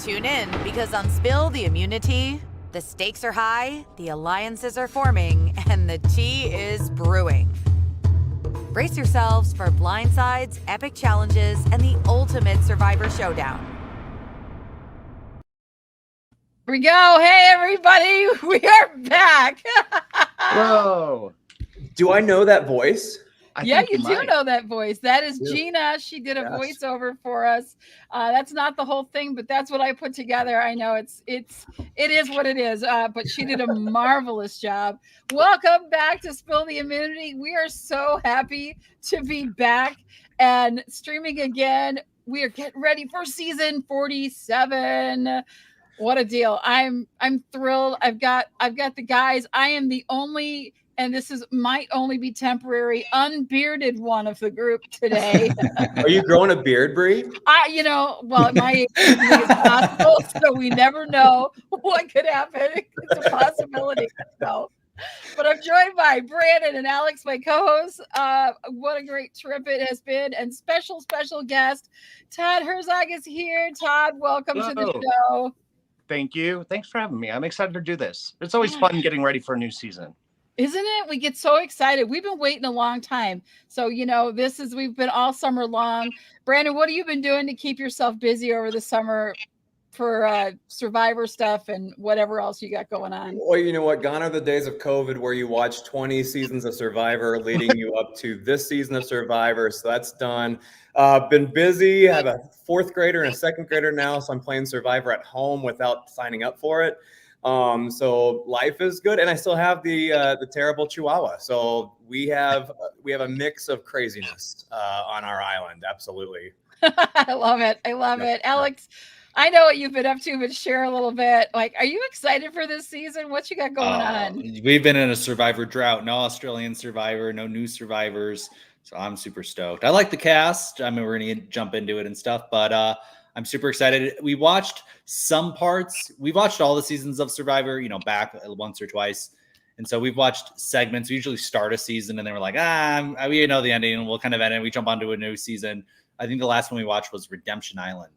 Tune in because on Spill the Immunity, the stakes are high, the alliances are forming, and the tea is brewing. Brace yourselves for blindsides, epic challenges, and the ultimate Survivor showdown. Here we go. Hey, everybody. We are back. Whoa. Do I know that voice? Yeah, you do know that voice. That is Gina. She did a voiceover for us. That's not the whole thing, but that's what I put together. I know it is what it is, but she did a marvelous job. Welcome back to Spill the Immunity. We are so happy to be back and streaming again. We are getting ready for season 47. What a deal. I'm thrilled. I've got the guys. I am the only, and this might only be temporary, unbearded one of the group today. Are you growing a beard, Bree? Well, my age is possible, so we never know what could happen. It's a possibility. So, but I'm joined by Brandon and Alex, my co-hosts. What a great trip it has been. And special guest, Todd Herzog is here. Todd, welcome to the show. Thank you. Thanks for having me. I'm excited to do this. It's always fun getting ready for a new season. Isn't it? We get so excited. We've been waiting a long time. So, we've been all summer long. Brandon, what have you been doing to keep yourself busy over the summer for Survivor stuff and whatever else you got going on? Well, you know what? Gone are the days of COVID where you watch 20 seasons of Survivor leading you up to this season of Survivor. So that's done. Been busy. I have a fourth grader and a second grader now, so I'm playing Survivor at home without signing up for it. So life is good, and I still have the terrible Chihuahua. So we have a mix of craziness on our island. Absolutely. I love it. Alex, I know what you've been up to, but share a little bit. Like, are you excited for this season? What you got going on? We've been in a Survivor drought. No Australian Survivor, no new Survivors. So I'm super stoked. I like the cast. I mean, we're going to jump into it and stuff, but I'm super excited. We watched some parts. We've watched all the seasons of Survivor, back once or twice. And so we've watched segments. We usually start a season and then we're like, we know the ending and we'll kind of end it. We jump onto a new season. I think the last one we watched was Redemption Island.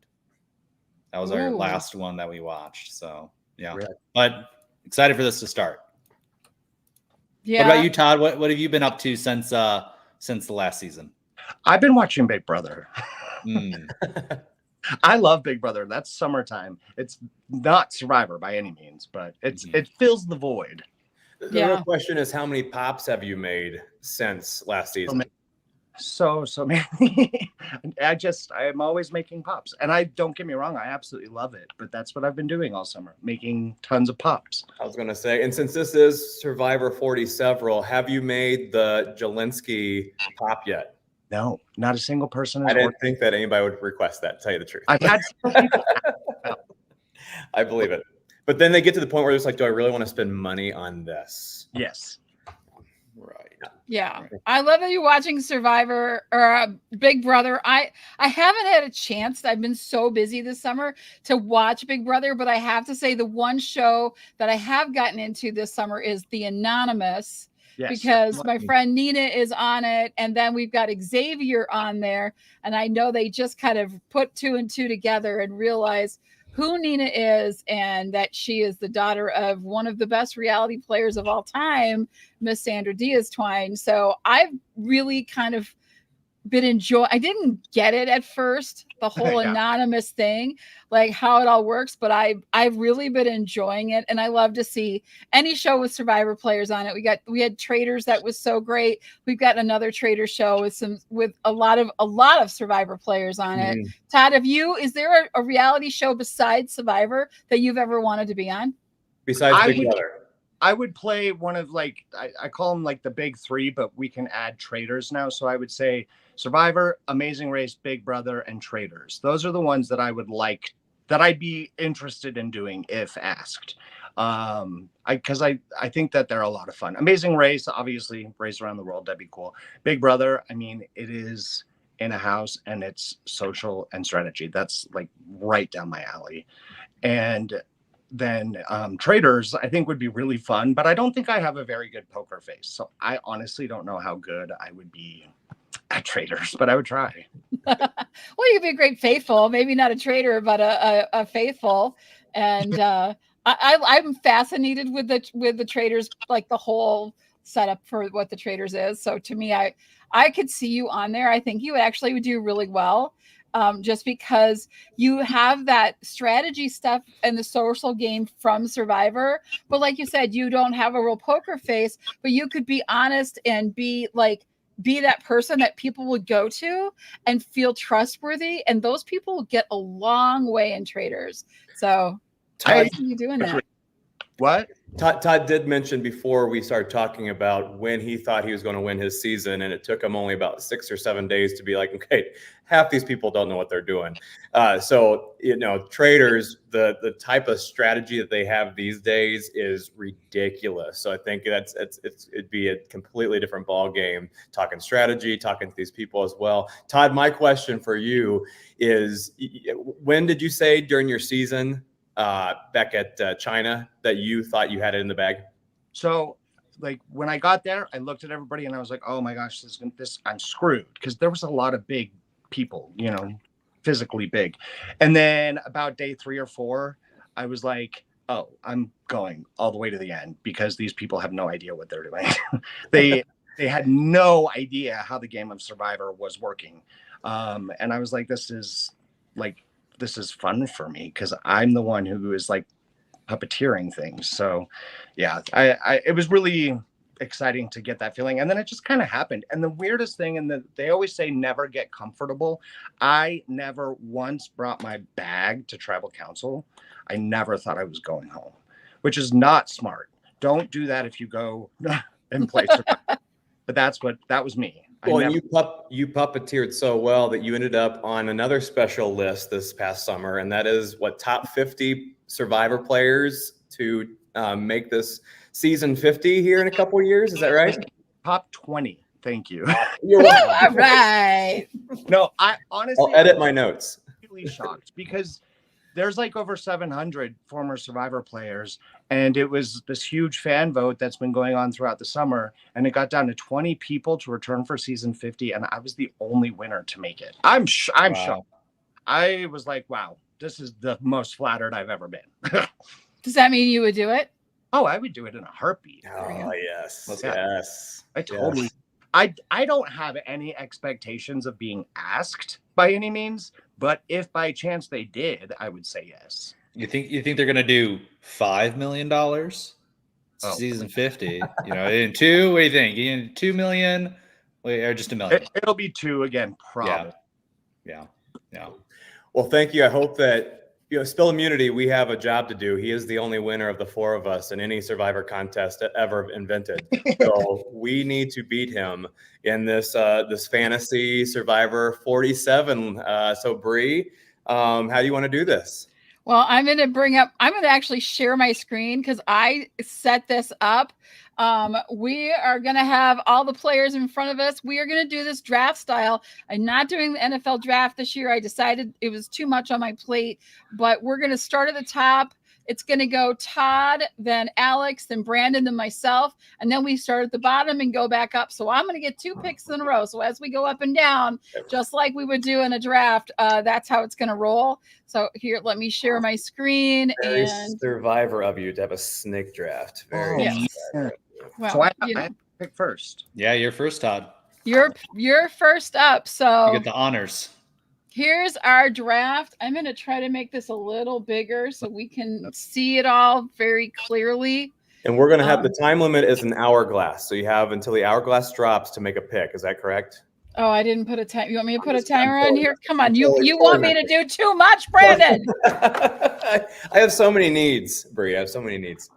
That was our last one that we watched. So, yeah. Really? But excited for this to start. Yeah. What about you, Todd? What have you been up to since the last season? I've been watching Big Brother. I love Big Brother. That's summertime. It's not Survivor by any means, but it fills the void. The real question is, how many pops have you made since last season? So many. I'm always making pops. And don't get me wrong, I absolutely love it. But that's what I've been doing all summer, making tons of pops. I was going to say, and since this is Survivor 40 several, have you made the Jelinski pop yet? No, not a single person. I didn't think that anybody would request that, to tell you the truth. I've had I believe it. But then they get to the point where it's like, do I really want to spend money on this? Yes. Right. Yeah. I love that you're watching Survivor or Big Brother. I haven't had a chance. I've been so busy this summer to watch Big Brother, but I have to say the one show that I have gotten into this summer is The Anonymous. Yes, because my friend Nina is on it, and then we've got Xavier on there, and I know they just kind of put two and two together and realize who Nina is and that she is the daughter of one of the best reality players of all time, Miss Sandra Diaz-Twine. So I've really kind of been enjoying. I didn't get it at first, the whole anonymous thing, like how it all works, but I've really been enjoying it, and I love to see any show with Survivor players on it. We had Traders, that was so great. We've got another Trader show with a lot of Survivor players on it. Todd, is there a reality show besides Survivor that you've ever wanted to be on? Besides Big Brother. I would play one of I call them like the big three, but we can add Traders now. So I would say Survivor, Amazing Race, Big Brother, and Traders. Those are the ones that I would like, that I'd be interested in doing if asked. Because I think that they're a lot of fun. Amazing Race, obviously, Race Around the World, that'd be cool. Big Brother, I mean, it is in a house and it's social and strategy. That's like right down my alley. And then Traders, I think, would be really fun, but I don't think I have a very good poker face. So I honestly don't know how good I would be At traders, but I would try. Well, you could be a great faithful, maybe not a traitor, but a faithful. And I'm fascinated with the traders, like the whole setup for what the traders is. So to me, I could see you on there. I think you actually would do really well. Just because you have that strategy stuff and the social game from Survivor. But like you said, you don't have a real poker face, but you could be honest and be that person that people would go to and feel trustworthy. And those people will get a long way in traders. So I see you doing that. What? Todd did mention before we started talking about when he thought he was going to win his season, and it took him only about 6 or 7 days to be like, okay, half these people don't know what they're doing. So, traders, the type of strategy that they have these days is ridiculous. So I think it'd be a completely different ball game, talking strategy, talking to these people as well. Todd, my question for you is, when did you say during your season back at China that you thought you had it in the bag? So like when I got there, I looked at everybody and I was like, oh my gosh, I'm screwed, because there was a lot of big people, physically big. And then about day 3 or 4, I was like, oh, I'm going all the way to the end, because these people have no idea what they're doing. They had no idea how the game of Survivor was working. And I was like, this is fun for me, because I'm the one who is like puppeteering things. So yeah, it was really exciting to get that feeling. And then it just kind of happened. And the weirdest thing, and they always say never get comfortable. I never once brought my bag to tribal council. I never thought I was going home, which is not smart. Don't do that if you go and play Survivor. But that was me. Well, and you puppeteered so well that you ended up on another special list this past summer, and that is top 50 Survivor players to make this season 50 here in a couple of years. Is that right? Top 20. Thank you. You're welcome. All right. No, I honestly, I'll edit my notes. Really shocked, because there's like over 700 former Survivor players, and it was this huge fan vote that's been going on throughout the summer, and it got down to 20 people to return for season 50, and I was the only winner to make it. I'm shocked. I was like, wow, this is the most flattered I've ever been. Does that mean you would do it? Oh, I would do it in a heartbeat. Oh, yes. Yes. I totally. I don't have any expectations of being asked by any means, but if by chance they did, I would say yes. You think they're gonna do $5 million? Season 50. In 2. What do you think? In 2 million, or just $1 million? It'll be 2 again, probably. Yeah. Well, thank you. I hope that Spill Immunity, we have a job to do. He is the only winner of the 4 of us in any Survivor contest ever invented. So we need to beat him in this fantasy Survivor 47. So Bree, how do you want to do this? Well, I'm going to actually share my screen, because I set this up. We are going to have all the players in front of us. We are going to do this draft style. I'm not doing the NFL draft this year. I decided it was too much on my plate, but we're going to start at the top. It's going to go Todd, then Alex, then Brandon, then myself. And then we start at the bottom and go back up. So I'm going to get 2 picks in a row. So as we go up and down, just like we would do in a draft, that's how it's going to roll. So here, let me share my screen. Very Survivor of you to have a snake draft. Very Well, so I have to pick first. Yeah, you're first, Todd. You're first up. So you get the honors. Here's our draft. I'm going to try to make this a little bigger so we can see it all very clearly. And we're going to have the time limit is an hourglass. So you have until the hourglass drops to make a pick. Is that correct? Oh, I didn't put a time. You want me to put a timer on here? Come on. You want me to do too much, Brandon? I have so many needs, Bree. I have so many needs.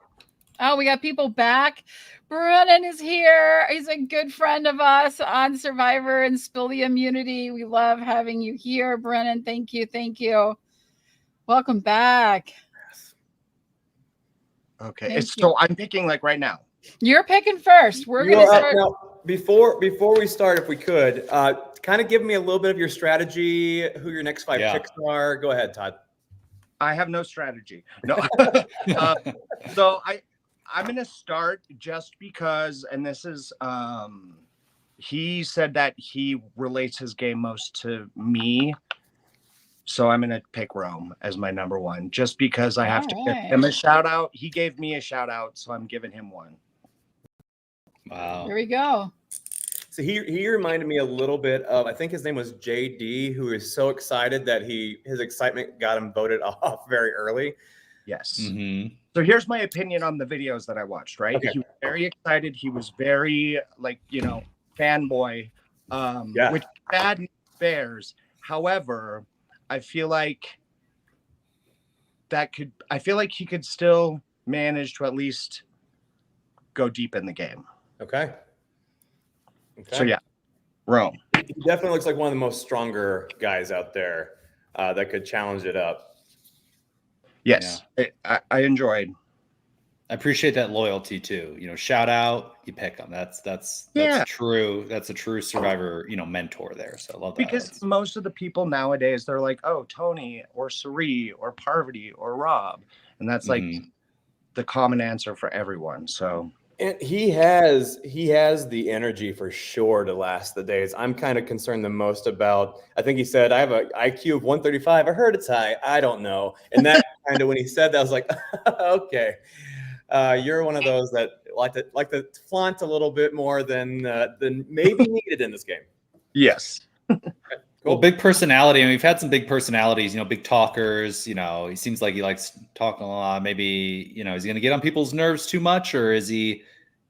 Oh, we got people back. Brennan is here. He's a good friend of us on Survivor and Spill the Immunity. We love having you here, Brennan. Thank you. Welcome back. Okay. So I'm picking like right now. You're picking first. We're going to start. Now, before we start, if we could, kind of give me a little bit of your strategy, who your next 5 picks are. Go ahead, Todd. I have no strategy. No. So I'm going to start just because, and this is he said that he relates his game most to me. So I'm going to pick Rome as my number one, just because I have All to give right. him a shout out. He gave me a shout out, so I'm giving him one. Wow. There we go. So he reminded me a little bit of, I think his name was JD, who is so excited that his excitement got him voted off very early. Yes. Mm-hmm. So here's my opinion on the videos that I watched, right? Okay. He was very excited. He was very, like, fanboy, Yeah. which bad bears. However, I feel like he could still manage to at least go deep in the game. Okay. So yeah, Rome. He definitely looks like one of the most stronger guys out there that could challenge it up. Yes, I enjoyed. I appreciate that loyalty too. Shout out, you pick them. That's true. That's a true Survivor, mentor there. So I love that. Because most of the people nowadays, they're like, oh, Tony or Sari or Parvati or Rob. And that's like the common answer for everyone. So And he has the energy for sure to last the days. I'm kind of concerned the most about, I think he said, I have an IQ of 135. I heard it's high. I don't know. And that kind of, when he said that, I was like, okay. You're one of those that like to flaunt a little bit more than maybe needed in this game. yes. Well, big personality. I mean, we've had some big personalities, big talkers. He seems like he likes talking a lot. Maybe, is he going to get on people's nerves too much, or is he,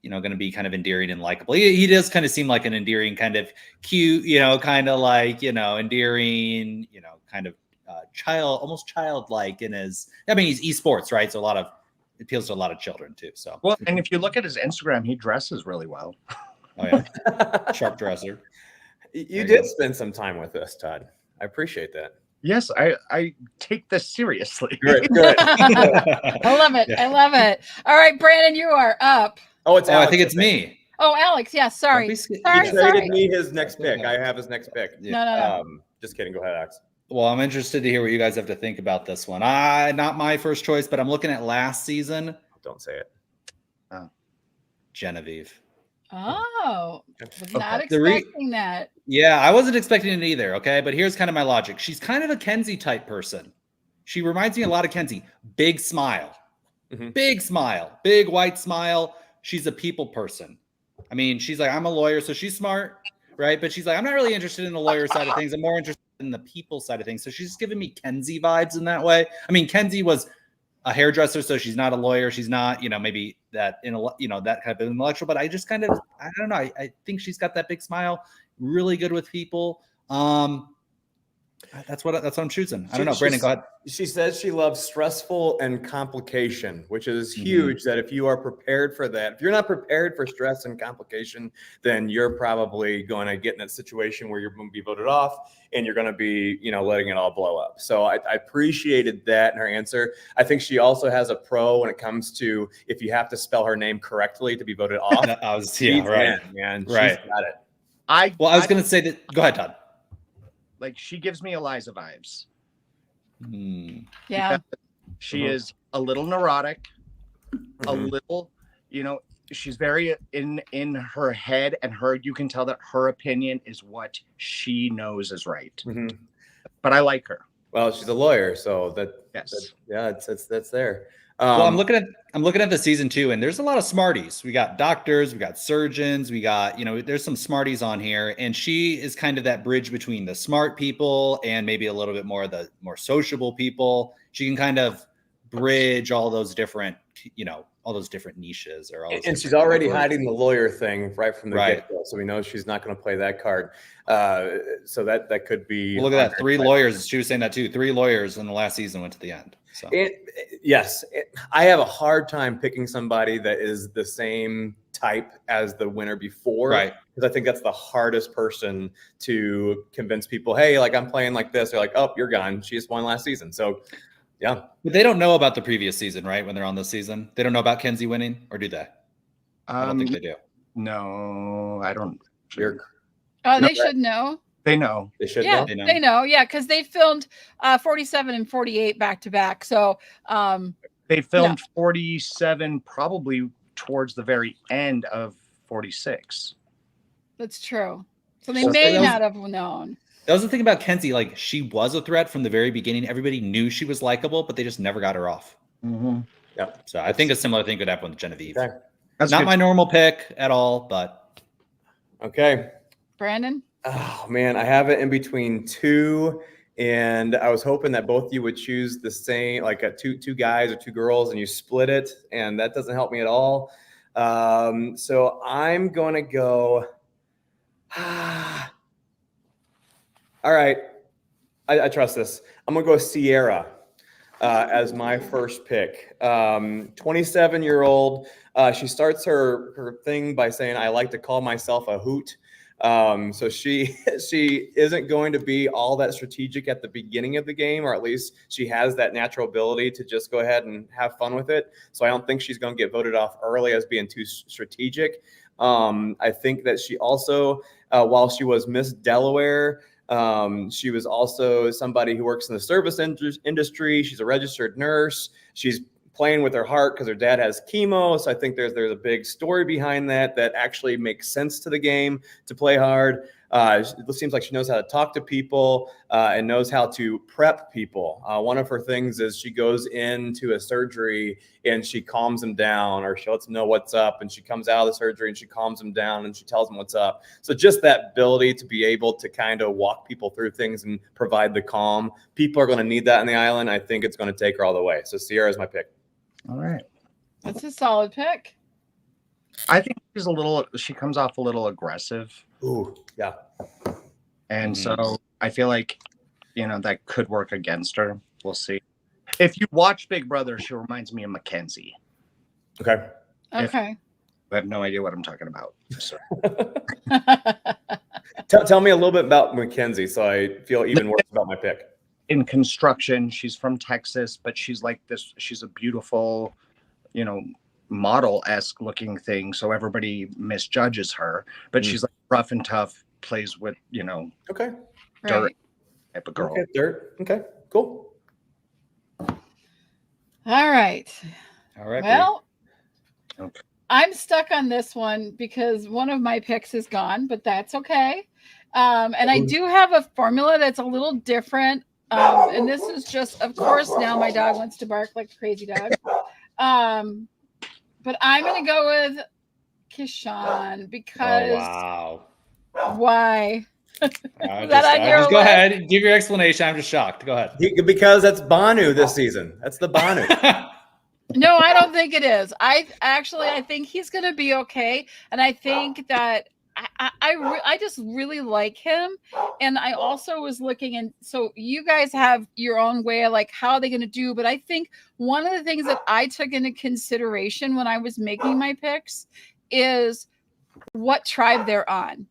going to be kind of endearing and likable? He does kind of seem like an endearing, kind of cute, kind of like, endearing, kind of almost childlike in his. I mean, he's esports, right? So it appeals to a lot of children too. So Well, and if you look at his Instagram, he dresses really well. Oh yeah, sharp dresser. You did spend some time with us, Todd. I appreciate that. Yes, I take this seriously. Good. I love it. Yeah. I love it. All right, Brandon, you are up. Oh, it's I Alex, think it's me. Oh, Alex. Yeah, sorry. Don't be Sorry, He scared. traded me his next pick. I have his next pick. Yeah. No. Just kidding. Go ahead, Alex. Well, I'm interested to hear what you guys have to think about this one. Not my first choice, but I'm looking at last season. Don't say it. Genevieve. Oh, was not The re- expecting that. Yeah, I wasn't expecting it either. Okay, but here's kind of my logic. She's kind of a Kenzie type person. She reminds me a lot of Kenzie. Big smile, big smile, big white smile. She's a people person. I mean, she's like, I'm a lawyer, so she's smart, right? But she's like, I'm not really interested in the lawyer side of things. I'm more interested in the people side of things. So she's giving me Kenzie vibes in that way. I mean, Kenzie was a hairdresser, so she's not a lawyer. She's not, maybe that that kind of intellectual. But I just kind of, I don't know. I think she's got that big smile, really good with people. That's what I'm choosing. I don't know, Brandon. Go ahead. She says she loves stressful and complication, which is huge. That if you are prepared for that, if you're not prepared for stress and complication, then you're probably going to get in that situation where you're going to be voted off and you're going to be, letting it all blow up. So I appreciated that in her answer. I think she also has a pro when it comes to if you have to spell her name correctly to be voted off. Right. She's got it. I was going to say that. Go ahead, Todd. Like, she gives me Eliza vibes. Yeah. She is a little neurotic, a little, she's very in her head, and you can tell that her opinion is what she knows is right. But I like her. Well, she's a lawyer, so that's there. Well, I'm looking at the season 2, and there's a lot of smarties. We got doctors, we got surgeons, we got, there's some smarties on here, and she is kind of that bridge between the smart people and maybe a little bit more of the more sociable people. She can kind of bridge all those different, all those different niches. And she's already hiding the lawyer thing right from the get-go, so we know she's not going to play that card. So that could be. Well, look at that, 3 lawyers. She was saying that too. 3 lawyers in the last season went to the end. So. I have a hard time picking somebody that is the same type as the winner before, right? Because I think that's the hardest person to convince people. Hey, like, I'm playing like this. They're like, oh, you're gone. She just won last season. So, yeah. But they don't know about the previous season, right? When they're on this season, they don't know about Kenzie winning, or do they? I don't think they do. No, I don't. They should know. They know. They should know. know. They know. Yeah, because they filmed 47 and 48 back to back. So they filmed 47 probably towards the very end of 46. That's true. So they So may that was- not have known. That was the thing about Kenzie. Like, she was a threat from the very beginning. Everybody knew she was likable, but they just never got her off. Mm-hmm. Yep. So I think a similar thing could happen with Genevieve. Okay. That's Not good. my normal pick at all, but Okay. Brandon? Oh man, I have it in between two, and I was hoping that both of you would choose the same, like two guys or two girls, and you split it, and that doesn't help me at all. So I'm gonna go. All right, I trust this. I'm gonna go Sierra as my first pick. 27-year-old. She starts her thing by saying, "I like to call myself a hoot." So she isn't going to be all that strategic at the beginning of the game, or at least she has that natural ability to just go ahead and have fun with it. So I don't think she's going to get voted off early as being too strategic. I think that she also, while she was Miss Delaware, she was also somebody who works in the service industry. She's a registered nurse. She's playing with her heart because her dad has chemo. So I think there's a big story behind that actually makes sense to the game to play hard. It seems like she knows how to talk to people and knows how to prep people. One of her things is she goes into a surgery and she calms them down, or she lets them know what's up, and she comes out of the surgery and she calms them down and she tells them what's up. So just that ability to be able to kind of walk people through things and provide the calm. People are going to need that on the island. I think it's going to take her all the way. So Sierra is my pick. All right. That's a solid pick. I think she comes off a little aggressive. Ooh, yeah. And so I feel like, that could work against her. We'll see. If you watch Big Brother, she reminds me of Mackenzie. Okay. Okay. I have no idea what I'm talking about. So. Tell me a little bit about Mackenzie so I feel even worse about my pick. In construction, she's from Texas, but she's like this. She's a beautiful, model-esque looking thing. So everybody misjudges her, but she's like rough and tough, plays with, Okay. dirt Right. type of girl. Okay, dirt. Okay, cool. All right. all right. Well, Okay. I'm stuck on this one because one of my picks is gone, but that's okay. And I do have a formula that's a little different. And this is just, of course, now my dog wants to bark like a crazy dog. But I'm going to go with Kishan because wow. why? Just your go list? ahead. Give your explanation. I'm just shocked. Go ahead. Because that's Banu this season. That's the Banu. No, I don't think it is. I think he's going to be okay. And I think that I just really like him. And I also was looking, and so you guys have your own way of like how are they going to do, but I think one of the things that I took into consideration when I was making my picks is what tribe they're on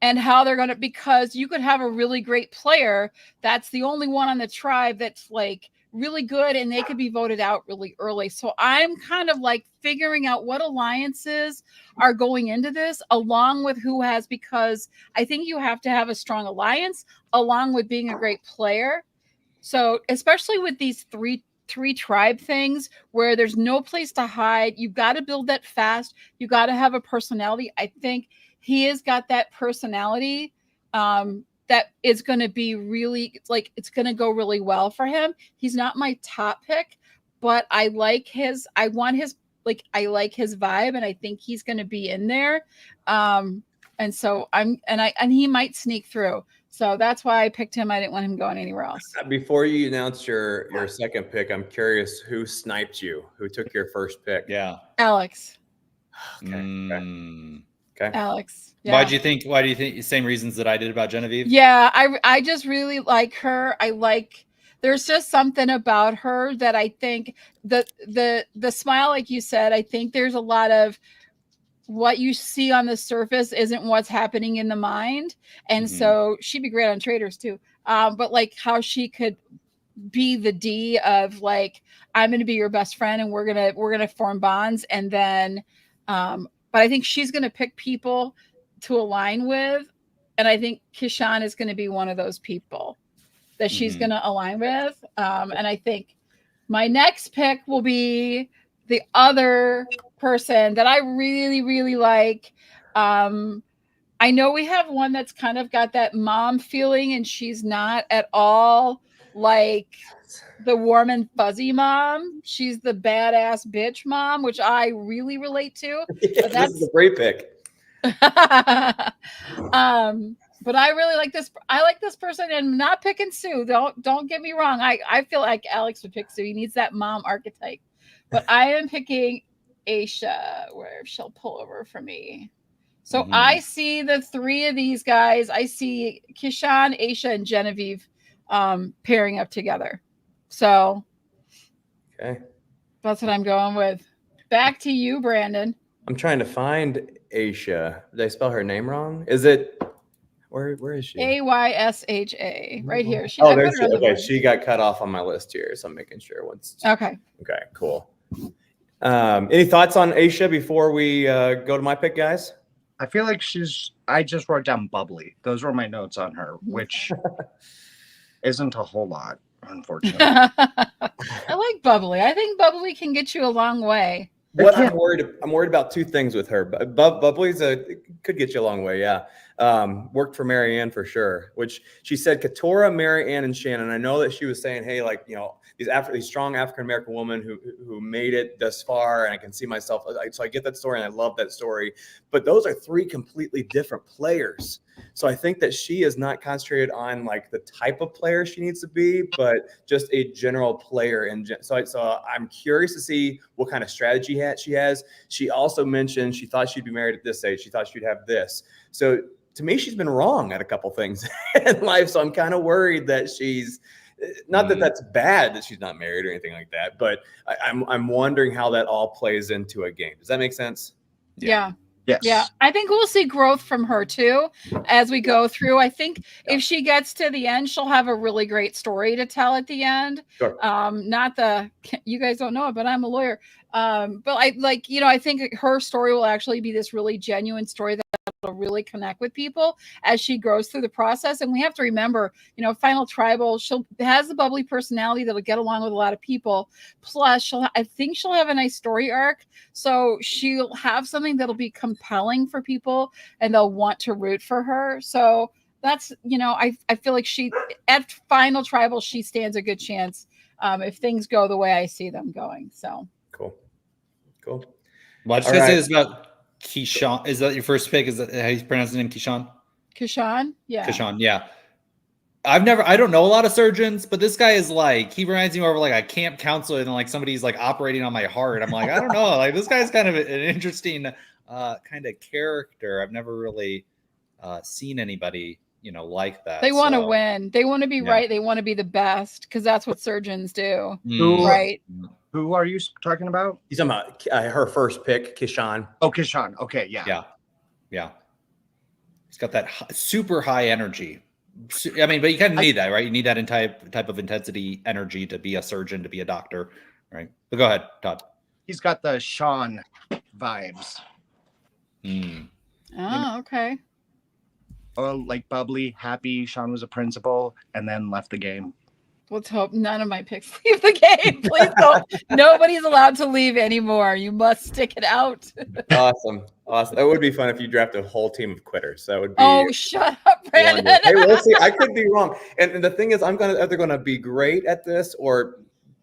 and how they're going to, because you could have a really great player that's the only one on the tribe that's like really good and they could be voted out really early. So I'm kind of like figuring out what alliances are going into this along with who has, because I think you have to have a strong alliance along with being a great player. So especially with these three tribe things where there's no place to hide, you got to build that fast. You got to have a personality. I think he has got that personality that is going to be really like, it's going to go really well for him. He's not my top pick, but I like his vibe and I think he's going to be in there. And so he might sneak through. So that's why I picked him. I didn't want him going anywhere else. Before you announce your second pick, I'm curious who sniped you, who took your first pick. Yeah. Alex. Okay. Alex. Yeah. Why do you think the same reasons that I did about Genevieve? Yeah, I just really like her. There's just something about her that I think the smile, like you said, I think there's a lot of what you see on the surface isn't what's happening in the mind. And so she'd be great on Traders too. But like how she could be the D of like, I'm going to be your best friend and we're going to form bonds. And then, but I think she's going to pick people to align with. And I think Kishan is going to be one of those people that she's going to align with. And I think my next pick will be the other person that I really, really like. I know we have one that's kind of got that mom feeling, and she's not at all like the warm and fuzzy mom. She's the badass bitch mom, which I really relate to. Yeah, But this is a that's great pick. but I really like this. I like this person, and I'm not picking Sue. Don't get me wrong. I feel like Alex would pick Sue. He needs that mom archetype. But I am picking Aisha, where she'll pull over for me. So I see the three of these guys. I see Kishan, Aisha, and Genevieve pairing up together. So Okay. that's what I'm going with. Back to you, Brandon. I'm trying to find Aisha. Did I spell her name wrong? Is it where is she? Aysha, right here. Oh, I put there's her on the okay. board. She got cut off on my list here, so I'm making sure once. Okay. Okay, cool. Any thoughts on Aisha before we go to my pick, guys? I feel like I just wrote down bubbly. Those were my notes on her, which isn't a whole lot, unfortunately. I like bubbly. I think bubbly can get you a long way. What I'm worried about two things with her. Bubbly's could get you a long way, yeah. Worked for Marianne for sure, which she said Katora, Marianne, and Shannon. I know that she was saying, hey, like, you know, these strong African American women who made it thus far, and I can see myself. So I get that story, and I love that story. But those are three completely different players. So I think that she is not concentrated on like the type of player she needs to be, but just a general player. And so I'm curious to see what kind of strategy she has. She also mentioned she thought she'd be married at this age. She thought she'd have this. So to me, she's been wrong at a couple things in life. So I'm kind of worried that she's not that that's bad that she's not married or anything like that, but I'm wondering how that all plays into a game. Does that make sense? Yeah. Yes. Yeah, I think we'll see growth from her too as we go through. I think if she gets to the end, she'll have a really great story to tell at the end. Sure. You guys don't know it, but I'm a lawyer. But I think her story will actually be this really genuine story that will really connect with people as she grows through the process. And we have to remember, Final Tribal, she has the bubbly personality that'll get along with a lot of people. Plus, I think she'll have a nice story arc. So she'll have something that'll be compelling for people and they'll want to root for her. So that's, I feel like at Final Tribal, she stands a good chance if things go the way I see them going. So cool. Well, I just gonna say this about Keyshawn. Is that your first pick? Is that how you pronounce his name? Keyshawn? Kishan? Yeah. Kishawn, yeah. I don't know a lot of surgeons, but this guy is like, he reminds me more of like a camp counselor than like somebody's like operating on my heart. I'm like, I don't know. Like, this guy's kind of an interesting kind of character. I've never really seen anybody, like that. They want to win. They want to be right. They want to be the best because that's what surgeons do. Right. Who are you talking about? He's talking about her first pick, Kishan. Oh, Kishan. Okay, yeah. Yeah. He's got that super high energy. I mean, but you kind of need that, right? You need that type of intensity, energy to be a surgeon, to be a doctor, right? But go ahead, Todd. He's got the Sean vibes. Oh, okay. Oh, like bubbly, happy. Sean was a principal and then left the game. Let's hope none of my picks leave the game. Please don't. Nobody's allowed to leave anymore. You must stick it out. Awesome. That would be fun if you draft a whole team of quitters. That would be. Oh, shut up, Brandon. Hey, we'll see. I could be wrong. And the thing is, I'm either going to be great at this or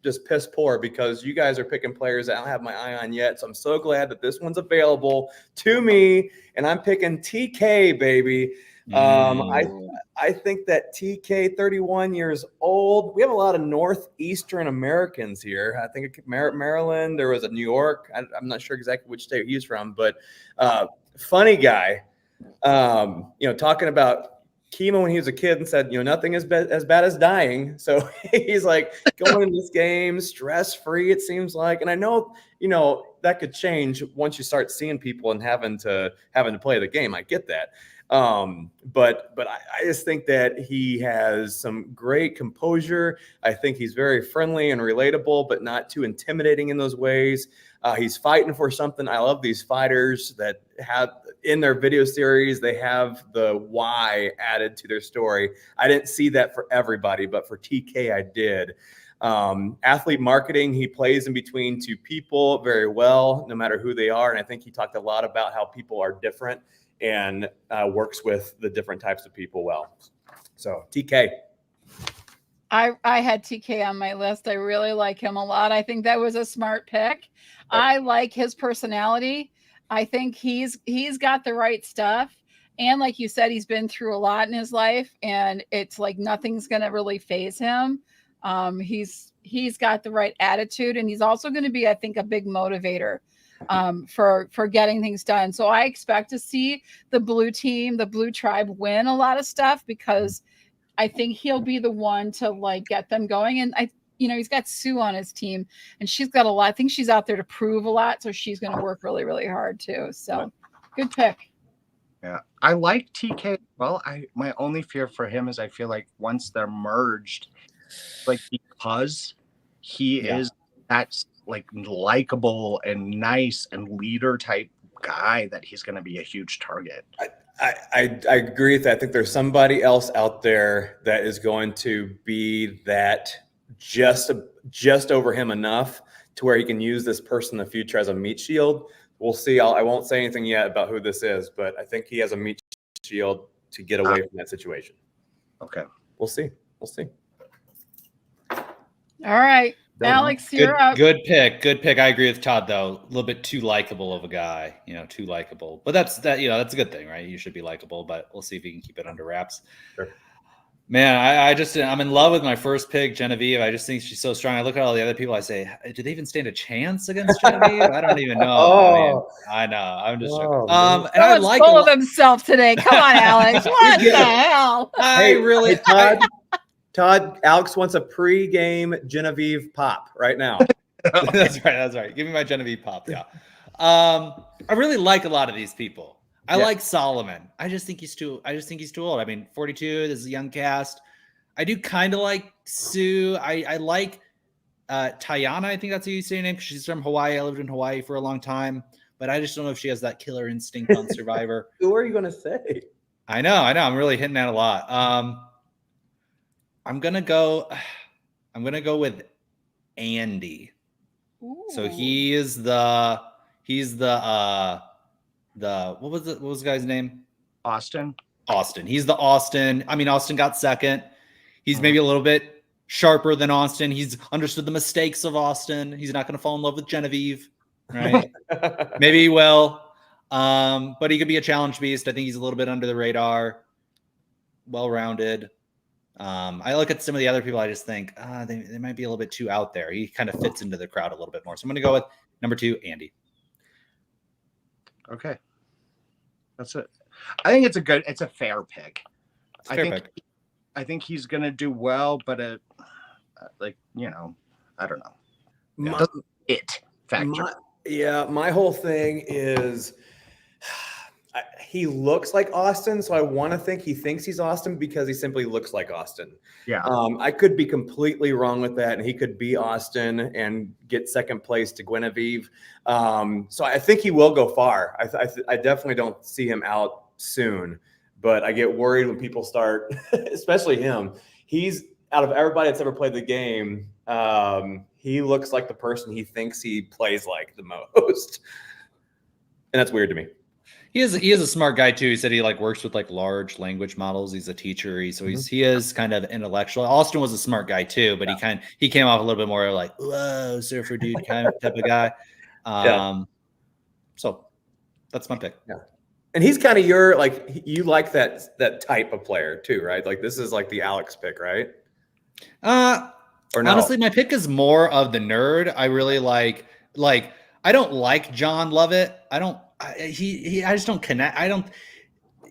just piss poor because you guys are picking players that I don't have my eye on yet. So I'm so glad that this one's available to me. And I'm picking TK, baby. I think that TK, 31 years old. We have a lot of Northeastern Americans here. I think Maryland. There was a New York. I'm not sure exactly which state he's from, but funny guy. Talking about chemo when he was a kid and said, nothing is as bad as dying. So he's like going in this game stress-free, it seems like. And I know, that could change once you start seeing people and having to play the game. I get that. But I just think that he has some great composure. I think he's very friendly and relatable, but not too intimidating in those ways. He's fighting for something. I love these fighters that have in their video series, they have the why added to their story. I didn't see that for everybody, but for TK, I did. Athlete marketing, he plays in between two people very well, no matter who they are. And I think he talked a lot about how people are different and works with the different types of people well. So TK. I had TK on my list. I really like him a lot. I think that was a smart pick. I like his personality. I think he's got the right stuff. And like you said, he's been through a lot in his life, and it's like nothing's gonna really phase him. He's got the right attitude, and he's also going to be, I think, a big motivator for getting things done. So I expect to see the blue team, the blue tribe, win a lot of stuff, because I think he'll be the one to like get them going. And he's got Sue on his team, and she's got a lot. I think she's out there to prove a lot, so she's going to work really, really hard too. So good pick. Yeah, I like TK. Well, my only fear for him is I feel like once they're merged, like, because he is that like likable and nice and leader type guy, that he's going to be a huge target. I agree with that. I think there's somebody else out there that is going to be that just over him enough to where he can use this person in the future as a meat shield. We'll see. I won't say anything yet about who this is, but I think he has a meat shield to get away from that situation. Okay. We'll see. We'll see. All right. Alex, you're up. Good pick. Good pick. I agree with Todd, though. A little bit too likable of a guy, too likable. But that's a good thing, right? You should be likable, but we'll see if he can keep it under wraps. Sure. Man, I'm in love with my first pick, Genevieve. I just think she's so strong. I look at all the other people. I say, do they even stand a chance against Genevieve? I don't even know. I know. I'm just joking. And I like full of himself today. Come on, Alex. What the hell? Todd, Alex wants a pre-game Genevieve pop right now. That's right. Give me my Genevieve pop. Yeah. I really like a lot of these people. I like Solomon. I just think he's too old. I mean, 42, this is a young cast. I do kind of like Sue. I like Tayana. I think that's how you say her name, because she's from Hawaii. I lived in Hawaii for a long time, but I just don't know if she has that killer instinct on Survivor. Who are you going to say? I know. I'm really hitting that a lot. I'm gonna go with Andy. Ooh. So he's the what was the guy's name? Austin. He's the Austin. I mean, Austin got second. He's maybe a little bit sharper than Austin. He's understood the mistakes of Austin. He's not going to fall in love with Genevieve, right? Maybe he will. But he could be a challenge beast. I think he's a little bit under the radar, well-rounded. I look at some of the other people. I just think they might be a little bit too out there. He kind of fits into the crowd a little bit more. So I'm going to go with number 2, Andy. Okay. That's it. I think it's a fair pick. I think he's going to do well, but I don't know. My whole thing is he looks like Austin, so I want to think he thinks he's Austin because he simply looks like Austin. Yeah. I could be completely wrong with that, and he could be Austin and get second place to Genevieve. So I think he will go far. I definitely don't see him out soon, but I get worried when people start, especially him. He's, out of everybody that's ever played the game, he looks like the person he thinks he plays like the most. And that's weird to me. He is a smart guy too. He said he works with large language models. He's a teacher. He is kind of intellectual. Austin was a smart guy too, but he came off a little bit more like, whoa, surfer dude kind of type of guy. So that's my pick. Yeah. And he's kind of you like that type of player too, right? This is the Alex pick, right? Or no? Honestly, my pick is more of the nerd. I really like I don't like John Lovett. I just don't connect.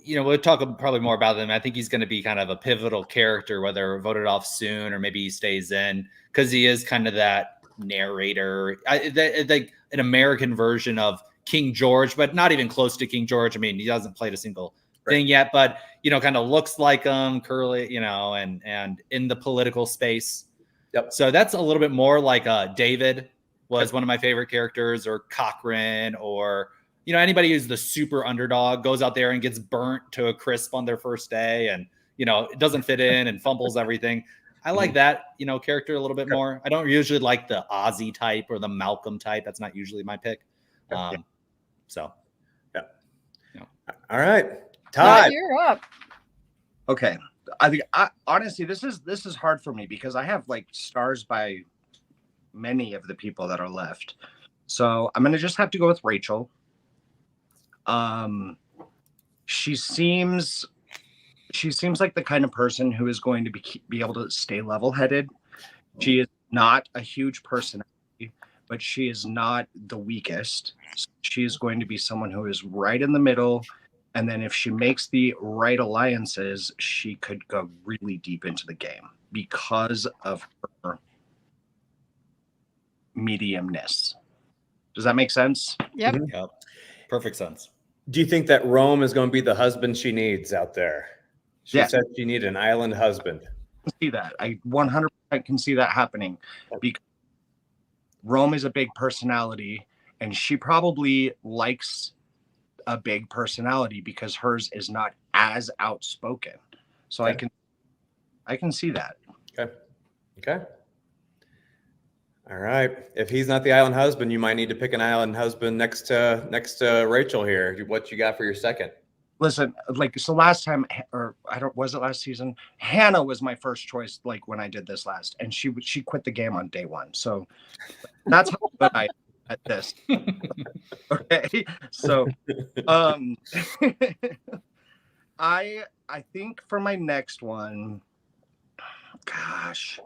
We'll talk probably more about them. I think he's going to be kind of a pivotal character, whether voted off soon or maybe he stays in, because he is kind of that narrator, an American version of King George, but not even close to King George. I mean, he hasn't played a single thing yet, but kind of looks like him, curly, and in the political space. Yep. So that's a little bit more like David was one of my favorite characters, or Cochran, or anybody who's the super underdog, goes out there and gets burnt to a crisp on their first day, and it doesn't fit in and fumbles everything. I like that character a little bit more. I don't usually like the Ozzy type or the Malcolm type. That's not usually my pick. So, yeah. All right, Todd, Todd. you're up. Okay. I think honestly, this is hard for me because I have like stars by many of the people that are left. So I'm gonna just have to go with Rachel. She seems like the kind of person who is going to be able to stay level-headed. She is not a huge personality, but she is not the weakest. She is going to be someone who is right in the middle. And then if she makes the right alliances, she could go really deep into the game because of her mediumness. Does that make sense? Yep. Yep. Perfect sense. Do you think that Rome is going to be the husband she needs out there? She Yeah. said she needed an island husband. I can see that. I 100% can see that happening because Rome is a big personality and she probably likes a big personality because hers is not as outspoken. So Okay. I can see that. Okay. All right. If he's not the island husband, you might need to pick an island husband next to Rachel here. What you got for your second? Listen, like, so last time, or was it last season? Hannah was my first choice, like when I did this last, and she quit the game on day one. So that's how good I am at this. Okay. So, I think for my next one, gosh,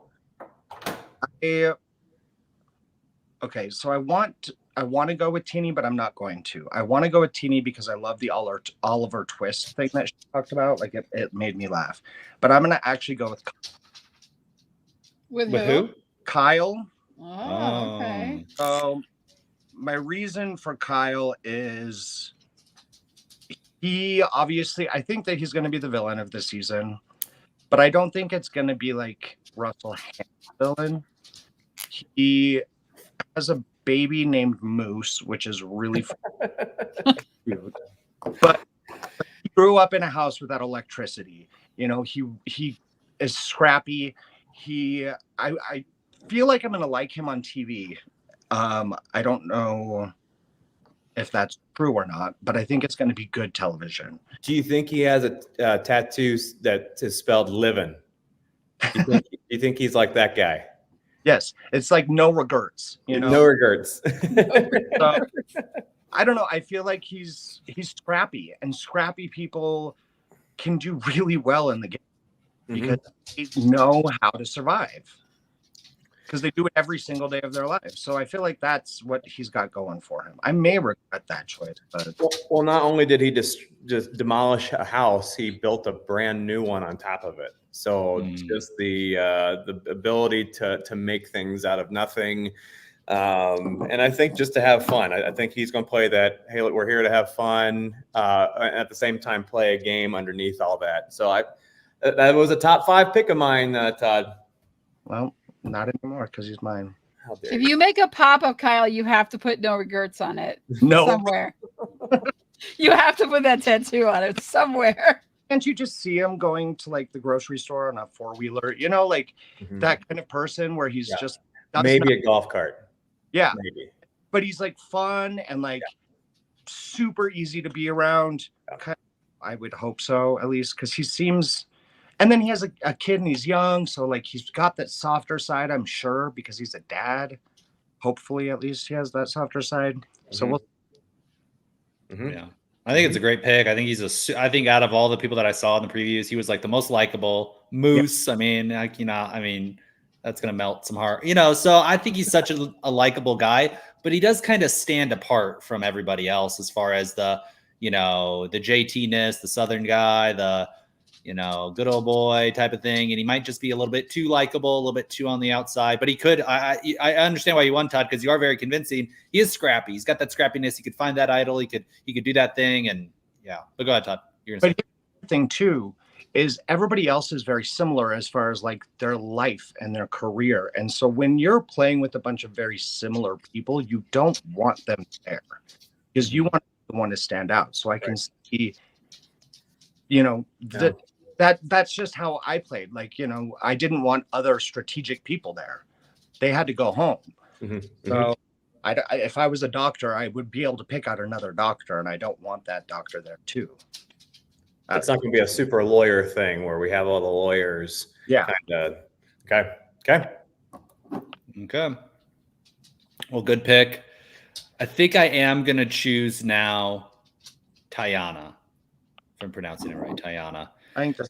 okay, so I want to go with Teeny, but I'm not going to. I want to go with Teeny because I love the Oliver Twist thing that she talked about. Like it made me laugh. But I'm gonna actually go with With who? Kyle. Oh, okay. So my reason for Kyle is he obviously, I think that he's going to be the villain of the season, but I don't think it's going to be like Russell Hann's villain. He has a baby named Moose, which is really cute. But he grew up in a house without electricity. You know, he is scrappy. I feel like I'm going to like him on TV. I don't know if that's true or not, but I think it's going to be good television. Do you think he has a tattoo that is spelled "livin"? Do you think he's like that guy? Yes, it's like no regrets. You know, no regrets. So, I don't know. I feel like he's scrappy, and scrappy people can do really well in the game because they know how to survive. Because they do it every single day of their lives. So I feel like that's what he's got going for him. I may regret that choice, but Well, not only did he just demolish a house, he built a brand new one on top of it. So just the ability to make things out of nothing, and I think just to have fun. I think he's going to play that. Hey, look, we're here to have fun, and at the same time play a game underneath all that. So that was a top 5 pick of mine, Todd. Well, not anymore because he's mine. If you make a pop of Kyle, you have to put no regrets on it. No. Somewhere. You have to put that tattoo on it somewhere. Can't you just see him going to like the grocery store on a 4-wheeler? You know, like that kind of person where he's just maybe a golf cart. Yeah. Maybe. But he's like fun and like super easy to be around. I would hope so, at least, because he seems. And then he has a kid and he's young. So like he's got that softer side, I'm sure, because he's a dad. Hopefully, at least he has that softer side. So we'll. Yeah. I think it's a great pick. I think I think out of all the people that I saw in the previews, he was like the most likable. Moose. I mean, like, that's going to melt some heart, so I think he's such a likable guy, but he does kind of stand apart from everybody else as far as the JT-ness, the Southern guy, the, good old boy type of thing. And he might just be a little bit too likable, a little bit too on the outside, but he could, I understand why you won, Todd, because you are very convincing. He is scrappy. He's got that scrappiness. He could find that idol. He could do that thing. And yeah, but go ahead, Todd. You're going to say. The thing too is everybody else is very similar as far as like their life and their career. And so when you're playing with a bunch of very similar people, you don't want them there because you want the one to stand out. So I can see, that's just how I played. Like, I didn't want other strategic people there. They had to go home. So if I was a doctor, I would be able to pick out another doctor, and I don't want that doctor there too. It's not going to be a super lawyer thing where we have all the lawyers. Yeah. Okay. Well, good pick. I think I am going to choose now Tiana, if I'm pronouncing it right, Tiana. I think that's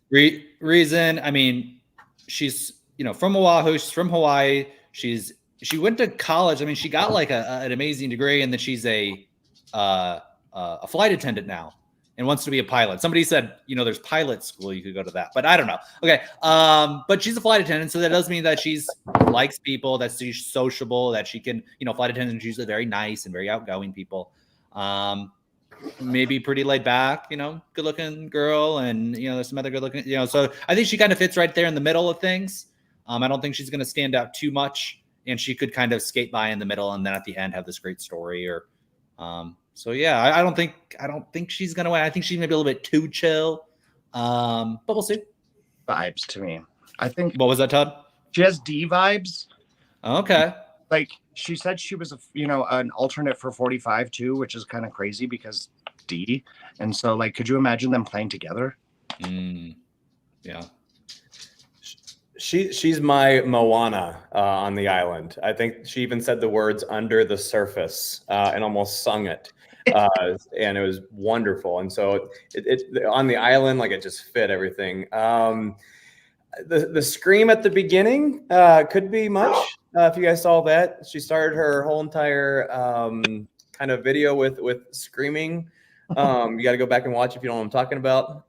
Reason, I mean, she's, from Oahu, she's from Hawaii. She went to college. I mean, she got like an amazing degree, and then she's a flight attendant now and wants to be a pilot. Somebody said, there's pilot school. You could go to that, but I don't know. Okay. But she's a flight attendant. So that does mean that she's likes people, that she's sociable, that she can, flight attendants are usually very nice and very outgoing people. Maybe pretty laid back, good looking girl. And, there's some other good looking, so I think she kind of fits right there in the middle of things. I don't think she's going to stand out too much, and she could kind of skate by in the middle and then at the end have this great story. Or, so yeah, I don't think she's going to win. I think she's maybe a little bit too chill, but we'll see. vibes to me. I think. What was that, Todd? She has D vibes. Okay. Like she said, she was an alternate for 45 too, which is kind of crazy because D. And so, like, could you imagine them playing together? Yeah. She's my Moana on the island. I think she even said the words "under the surface" and almost sung it, and it was wonderful. And so it on the island, like, it just fit everything. The scream at the beginning could be much. If you guys saw that, she started her whole entire kind of video with screaming. You got to go back and watch if you know what I'm talking about.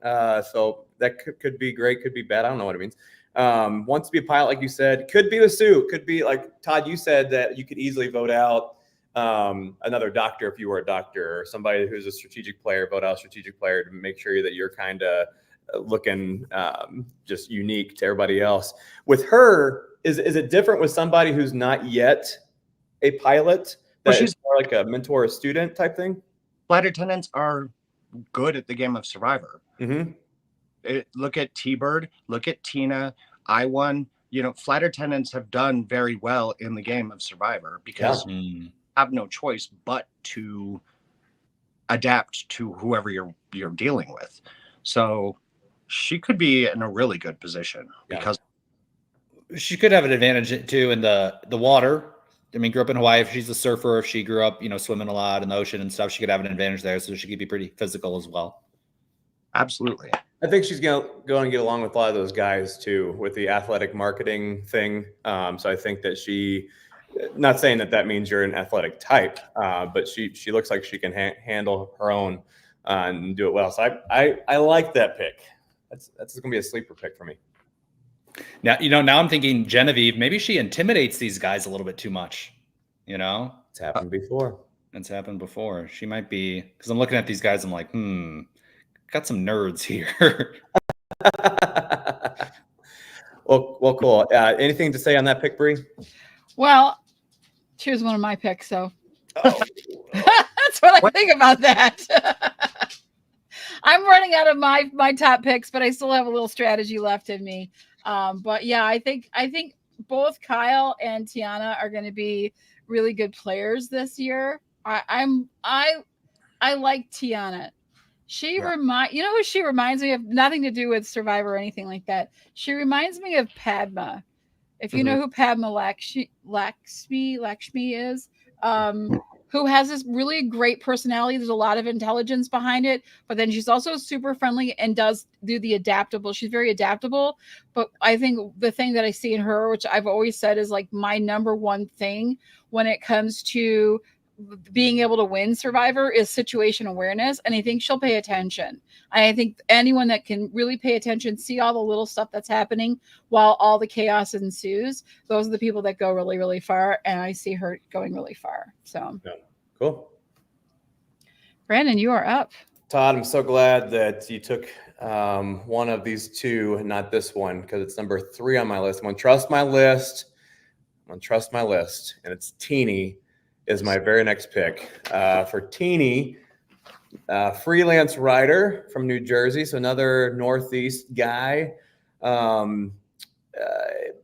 So that could be great, could be bad. I don't know what it means. Wants to be a pilot, like you said. Could be the suit. Could be, like Todd, you said that you could easily vote out another doctor if you were a doctor, or somebody who's a strategic player. Vote out a strategic player to make sure that you're kind of looking just unique to everybody else. With her, is it different with somebody who's not yet a pilot? That she's more like a mentor or student type thing. Flight attendants are good at the game of Survivor. Mm-hmm. Look at T-Bird, look at Tina, I1. Flight attendants have done very well in the game of Survivor because you have no choice but to adapt to whoever you're dealing with. So she could be in a really good position because she could have an advantage too in the water. I mean, grew up in Hawaii. If she's a surfer, if she grew up, swimming a lot in the ocean and stuff, she could have an advantage there. So she could be pretty physical as well. Absolutely. I think she's going to get along with a lot of those guys too, with the athletic marketing thing. So I think that not saying that means you're an athletic type, but she looks like she can handle her own and do it well. So I like that pick. That's going to be a sleeper pick for me. Now, now I'm thinking Genevieve, maybe she intimidates these guys a little bit too much. It's happened before. It's happened before. She might be, because I'm looking at these guys, I'm like, got some nerds here. Well, cool. Anything to say on that pick, Bree? Well, she was one of my picks, so that's what I think about that. I'm running out of my top picks, but I still have a little strategy left in me. But yeah, I think both Kyle and Tiana are going to be really good players this year. I like Tiana. She who she reminds me of? Nothing to do with Survivor or anything like that. She reminds me of Padma. If you know who Padma Lakshmi is, who has this really great personality. There's a lot of intelligence behind it, but then she's also super friendly and does do the adaptable. She's very adaptable. But I think the thing that I see in her, which I've always said is like my number one thing when it comes to being able to win Survivor, is situation awareness. And I think she'll pay attention. I think anyone that can really pay attention, see all the little stuff that's happening while all the chaos ensues, those are the people that go really, really far. And I see her going really far. So cool. Brandon, you are up. Todd, I'm so glad that you took one of these two and not this one, because it's number 3 on my list. I'm going to trust my list. And it's Teeny is my very next pick. For Teeny, freelance writer from New Jersey, so another Northeast guy.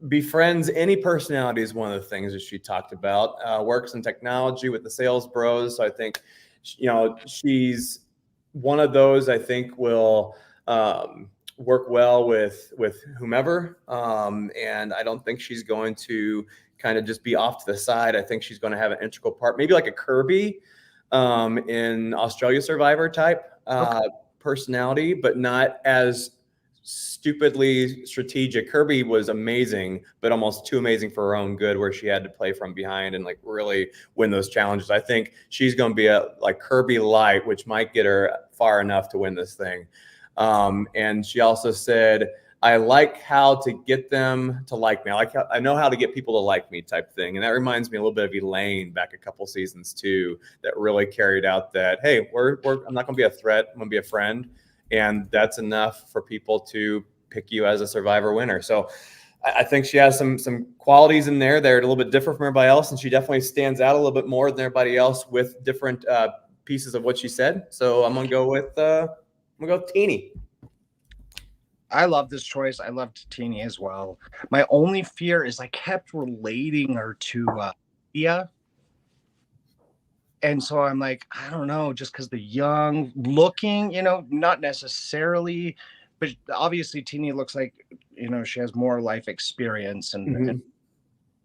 befriends any personality is one of the things that she talked about. Works in technology with the sales bros. So I think, she's one of those I think will work well with whomever. And I don't think she's going to kind of just be off to the side. I think she's going to have an integral part, maybe like a Kirby in Australia Survivor type personality, but not as stupidly strategic. Kirby was amazing, but almost too amazing for her own good, where she had to play from behind and like really win those challenges. I think she's going to be a like Kirby light, which might get her far enough to win this thing. And she also said, I like how to get them to like me. I know how to get people to like me type thing. And that reminds me a little bit of Elaine back a couple seasons too, that really carried out that, hey, I'm not going to be a threat. I'm going to be a friend. And that's enough for people to pick you as a Survivor winner. So I think she has some qualities in there that are a little bit different from everybody else. And she definitely stands out a little bit more than everybody else with different pieces of what she said. So I'm going to go with Teenie. I love this choice. I loved Teenie as well. My only fear is I kept relating her to Ia. And so I'm like, I don't know, just because the young looking, not necessarily, but obviously Teenie looks like, she has more life experience. And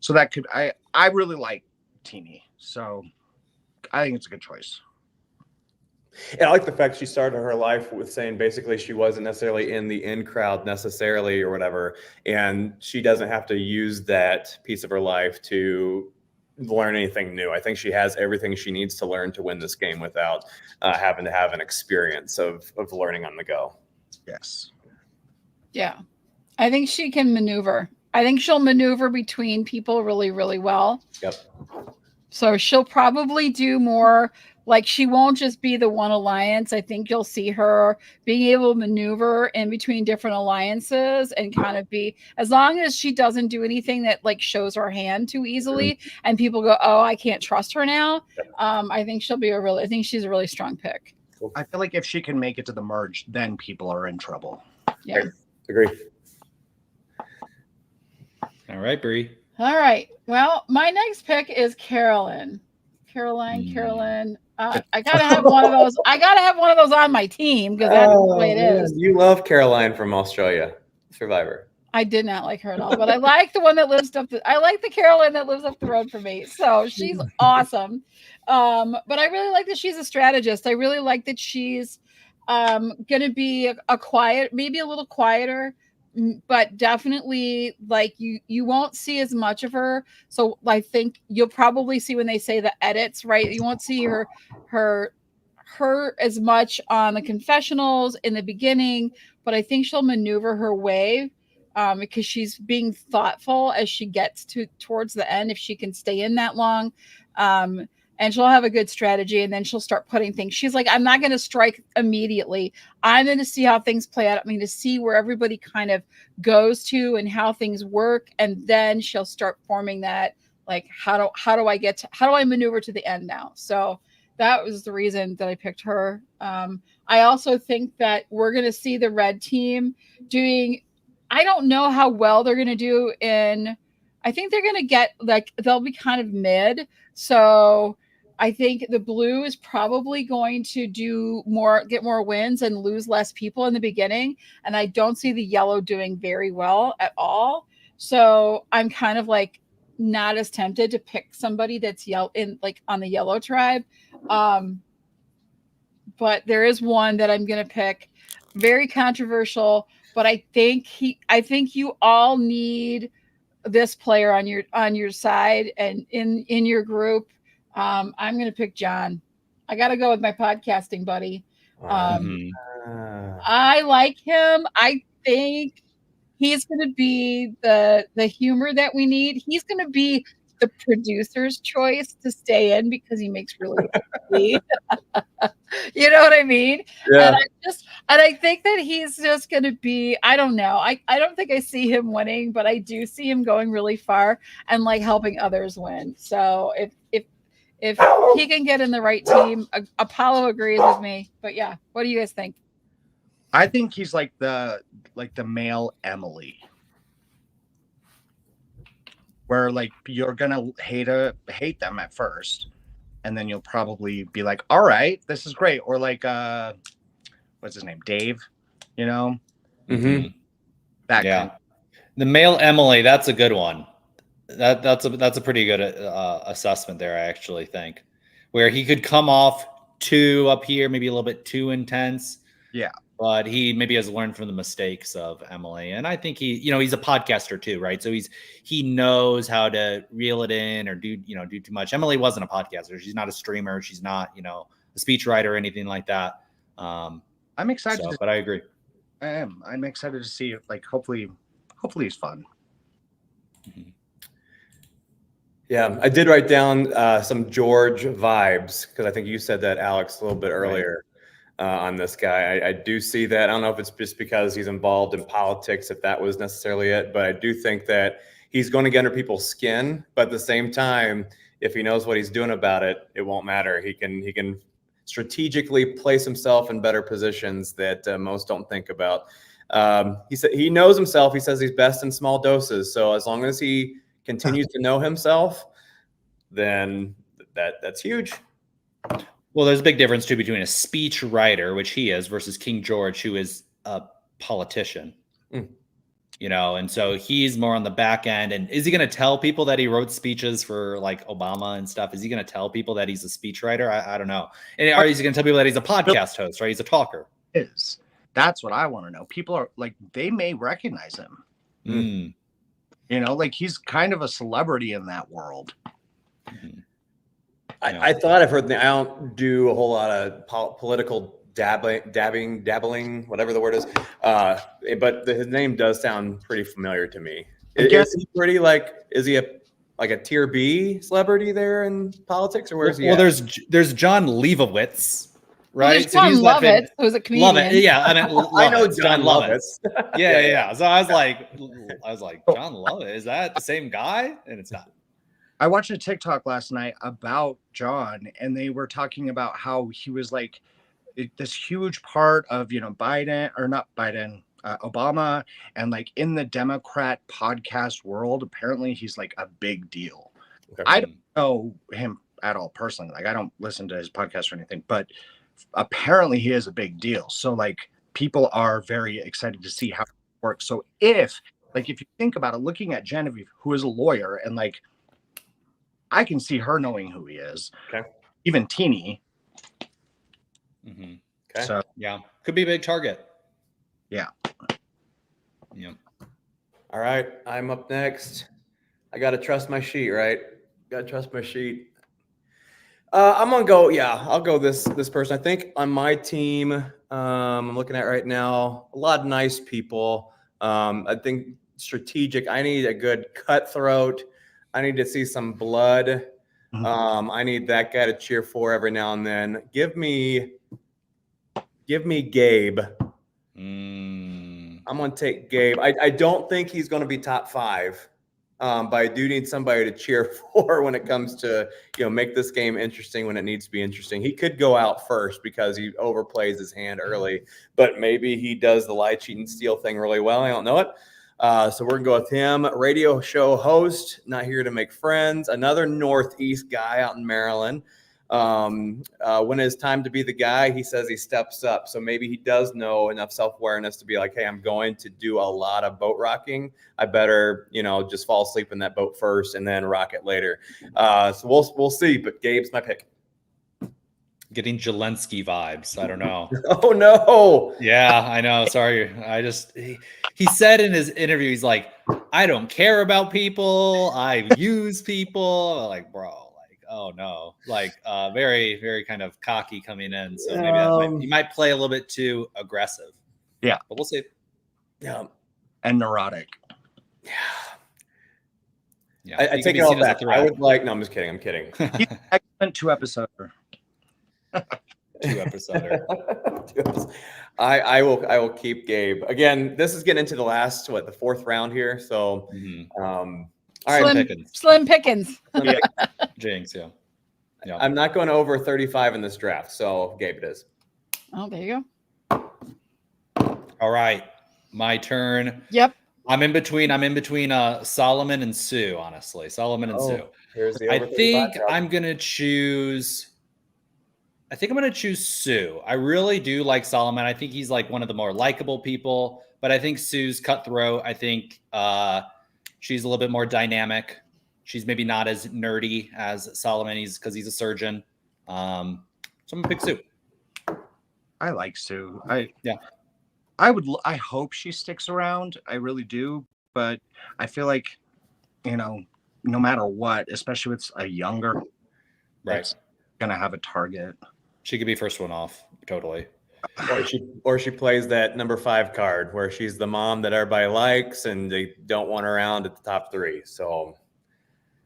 so that could, I really like Teenie. So I think it's a good choice. And I like the fact she started her life with saying basically she wasn't necessarily in the in crowd necessarily or whatever. And she doesn't have to use that piece of her life to learn anything new. I think she has everything she needs to learn to win this game without having to have an experience of learning on the go. Yes. Yeah. I think she can maneuver. I think she'll maneuver between people really, really well. Yep. So she'll probably do more. Like, she won't just be the one alliance. I think you'll see her being able to maneuver in between different alliances and kind of be, as long as she doesn't do anything that like shows her hand too easily and people go, oh, I can't trust her now. I think I think she's a really strong pick. I feel like if she can make it to the merge, then people are in trouble. Yeah. Agree. All right, Bree. All right. Well, my next pick is Carolyn. Carolyn. I gotta have one of those. I gotta have one of those on my team because that's the way it is. You love Caroline from Australia Survivor. I did not like her at all, but I like the one that lives I like the Carolyn that lives up the road from me. So she's awesome. But I really like that she's a strategist. I really like that she's gonna be a quiet, maybe a little quieter, but definitely like you won't see as much of her. So I think you'll probably see when they say the edits, right? You won't see her as much on the confessionals in the beginning, but I think she'll maneuver her way because she's being thoughtful as she gets towards the end, if she can stay in that long. And she'll have a good strategy, and then she'll start putting things. She's like, I'm not going to strike immediately. I'm going to see how things play out. I'm going to see where everybody kind of goes to and how things work. And then she'll start forming that, like, how do I maneuver to the end now? So that was the reason that I picked her. I also think that we're going to see the red team doing, I don't know how well they're going to do I think they're going to get, like, they'll be kind of mid. So I think the blue is probably going to get more wins and lose less people in the beginning. And I don't see the yellow doing very well at all. So I'm kind of like not as tempted to pick somebody that's on the yellow tribe. But there is one that I'm going to pick, very controversial, but I think you all need this player on your side and in your group. I'm going to pick John. I got to go with my podcasting buddy. I like him. I think he's going to be the humor that we need. He's going to be the producer's choice to stay in because he makes really good you know what I mean? Yeah. And I think that he's just going to be, I don't know. I don't think I see him winning, but I do see him going really far and like helping others win. So if he can get in the right team, Apollo agrees with me. But yeah, what do you guys think? I think he's like the male Emily. where like you're gonna hate them at first, and then you'll probably be like, all right, this is great. Or like what's his name, Dave, you know, that Yeah. kind of. The male Emily, that's a good one. That's a pretty good assessment there, I actually think, where he could come off too up here, maybe a little bit too intense. Yeah. But he maybe has learned from the mistakes of Emily. And I think he's a podcaster too, right? So he knows how to reel it in or do too much. Emily wasn't a podcaster. She's not a streamer. She's not, a speechwriter or anything like that. I'm excited. But I agree. I am. I'm excited to see it. Like, hopefully it's fun. Yeah, I did write down some George vibes because I think you said that, Alex, a little bit earlier on this guy. I do see that. I don't know if it's just because he's involved in politics, if that was necessarily it, but I do think that he's going to get under people's skin. But at the same time, if he knows what he's doing about it, it won't matter. He can strategically place himself in better positions that most don't think about. He said he knows himself. He says he's best in small doses. So as long as he continues to know himself, then that's huge. Well, there's a big difference too between a speech writer, which he is, versus King George, who is a politician. And so he's more on the back end. And is he going to tell people that he wrote speeches for like Obama and stuff? Is he going to tell people that he's a speechwriter? I don't know. Or is he going to tell people that he's a podcast host, right? He's a talker. That's what I want to know. People are like, they may recognize him. Like he's kind of a celebrity in that world. I thought I've heard. I don't do a whole lot of political dabbling, whatever the word is. But his name does sound pretty familiar to me. Is he pretty is he a tier B celebrity there in politics, or where is he? Well, there's John Leibowitz. Right, well, John Lovett, who's a comedian. Lovett, yeah, I know John Lovett. Yeah. So I was like, John Lovett, is that the same guy? And it's not. I watched a TikTok last night about John, and they were talking about how he was like this huge part of Obama, and like in the Democrat podcast world. Apparently, he's like a big deal. Okay. I don't know him at all personally. Like I don't listen to his podcast or anything, but apparently he is a big deal. So like people are very excited to see how it works. So if you think about it, looking at Genevieve, who is a lawyer, and like I can see her knowing who he is. Okay. Even Teeny. Okay. So yeah, could be a big target. Yeah. All right, I'm up next. I gotta trust my sheet, right? Gotta trust my sheet. I'm gonna go. Yeah, I'll go this person. I think on my team, I'm looking at right now, a lot of nice people. I think strategic. I need a good cutthroat. I need to see some blood. I need that guy to cheer for every now and then. Give me Gabe. I'm gonna take Gabe. I don't think he's gonna be top 5. But I do need somebody to cheer for when it comes to, make this game interesting when it needs to be interesting. He could go out first because he overplays his hand early, but maybe he does the lie, cheat, and steal thing really well. I don't know it. So we're going to go with him. Radio show host, not here to make friends. Another Northeast guy out in Maryland. When it's time to be the guy, he says he steps up. So maybe he does know enough self-awareness to be like, hey, I'm going to do a lot of boat rocking. I better, just fall asleep in that boat first and then rock it later. So we'll see. But Gabe's my pick. Getting Zelensky vibes. I don't know. Oh no. Yeah, I know. Sorry. He said in his interview, he's like, I don't care about people. I use people. Like, bro. Oh no, very, very kind of cocky coming in. So maybe he might play a little bit too aggressive. Yeah, but we'll see. Yeah, and neurotic. Yeah. I take it all back. I would like. No, I'm just kidding. I'm kidding. He's excellent 2-episoder. 2-episoder. I will keep Gabe. Again, this is getting into the last the 4th round here. So all right, Slim Pickens. Yeah. Jinx, yeah. I'm not going over 35 in this draft, so Gabe it is. Oh, there you go. All right, my turn. Yep. I'm in between Solomon and Sue, honestly. Solomon and Sue. Here's the I over 35 think crowd. I'm going to choose Sue. I really do like Solomon. I think he's like one of the more likable people, but I think Sue's cutthroat. I think she's a little bit more dynamic. She's maybe not as nerdy as Solomon. Because he's a surgeon. So I'm gonna pick Sue. I like Sue. I hope she sticks around. I really do. But I feel like, no matter what, especially with a younger, Right, it's gonna have a target. she could be first one off. Totally. Or she plays that number 5 card where she's the mom that everybody likes and they don't want her around at the top 3. So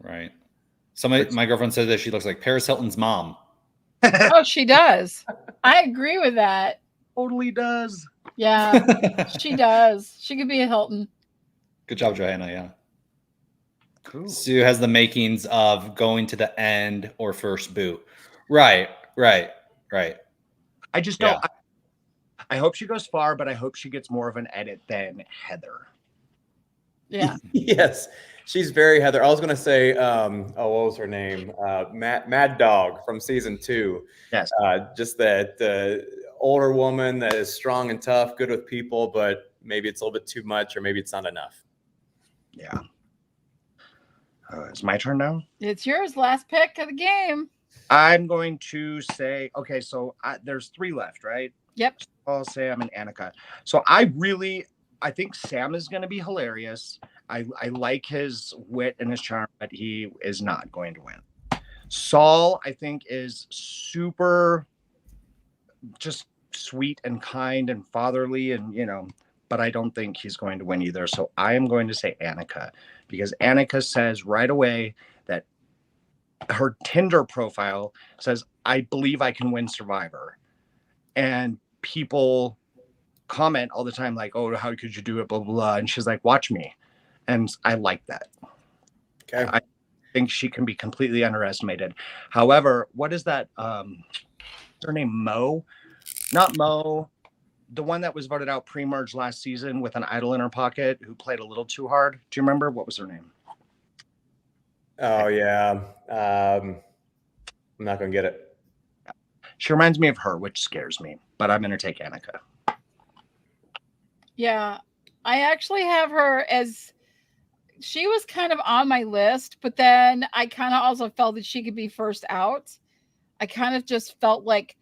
Right. My girlfriend said that she looks like Paris Hilton's mom. Oh, she does. I agree with that. Totally does. Yeah, she does. She could be a Hilton. Good job, Johanna. Yeah. Cool. Sue has the makings of going to the end or first boot. Right. I just don't. I hope she goes far, but I hope she gets more of an edit than Heather. Yeah. yes, she's very Heather. I was gonna say, what was her name? Mad Dog from season 2. Yes. Just that older woman that is strong and tough, good with people, but maybe it's a little bit too much, or maybe it's not enough. Yeah. It's my turn now. It's yours. Last pick of the game. I'm going to say, okay, so there's 3 left, right? Yep. I'll say I'm an Annika. So I think Sam is going to be hilarious. I like his wit and his charm, but he is not going to win. Saul, I think, is super just sweet and kind and fatherly and, but I don't think he's going to win either. So I am going to say Annika, because Annika says right away that her Tinder profile says, I believe I can win Survivor. And people comment all the time like, oh, how could you do it, blah, blah, blah. And she's like, watch me. And I like that. Okay. I think she can be completely underestimated. However, what is that? What's her name? Mo? Not Mo. The one that was voted out pre-merge last season with an idol in her pocket who played a little too hard. Do you remember? What was her name? Oh yeah. I'm not gonna get it. She reminds me of her, which scares me, but I'm going to take Annika. Yeah. I actually have her as, she was kind of on my list, but then I kind of also felt that she could be first out. I kind of just felt like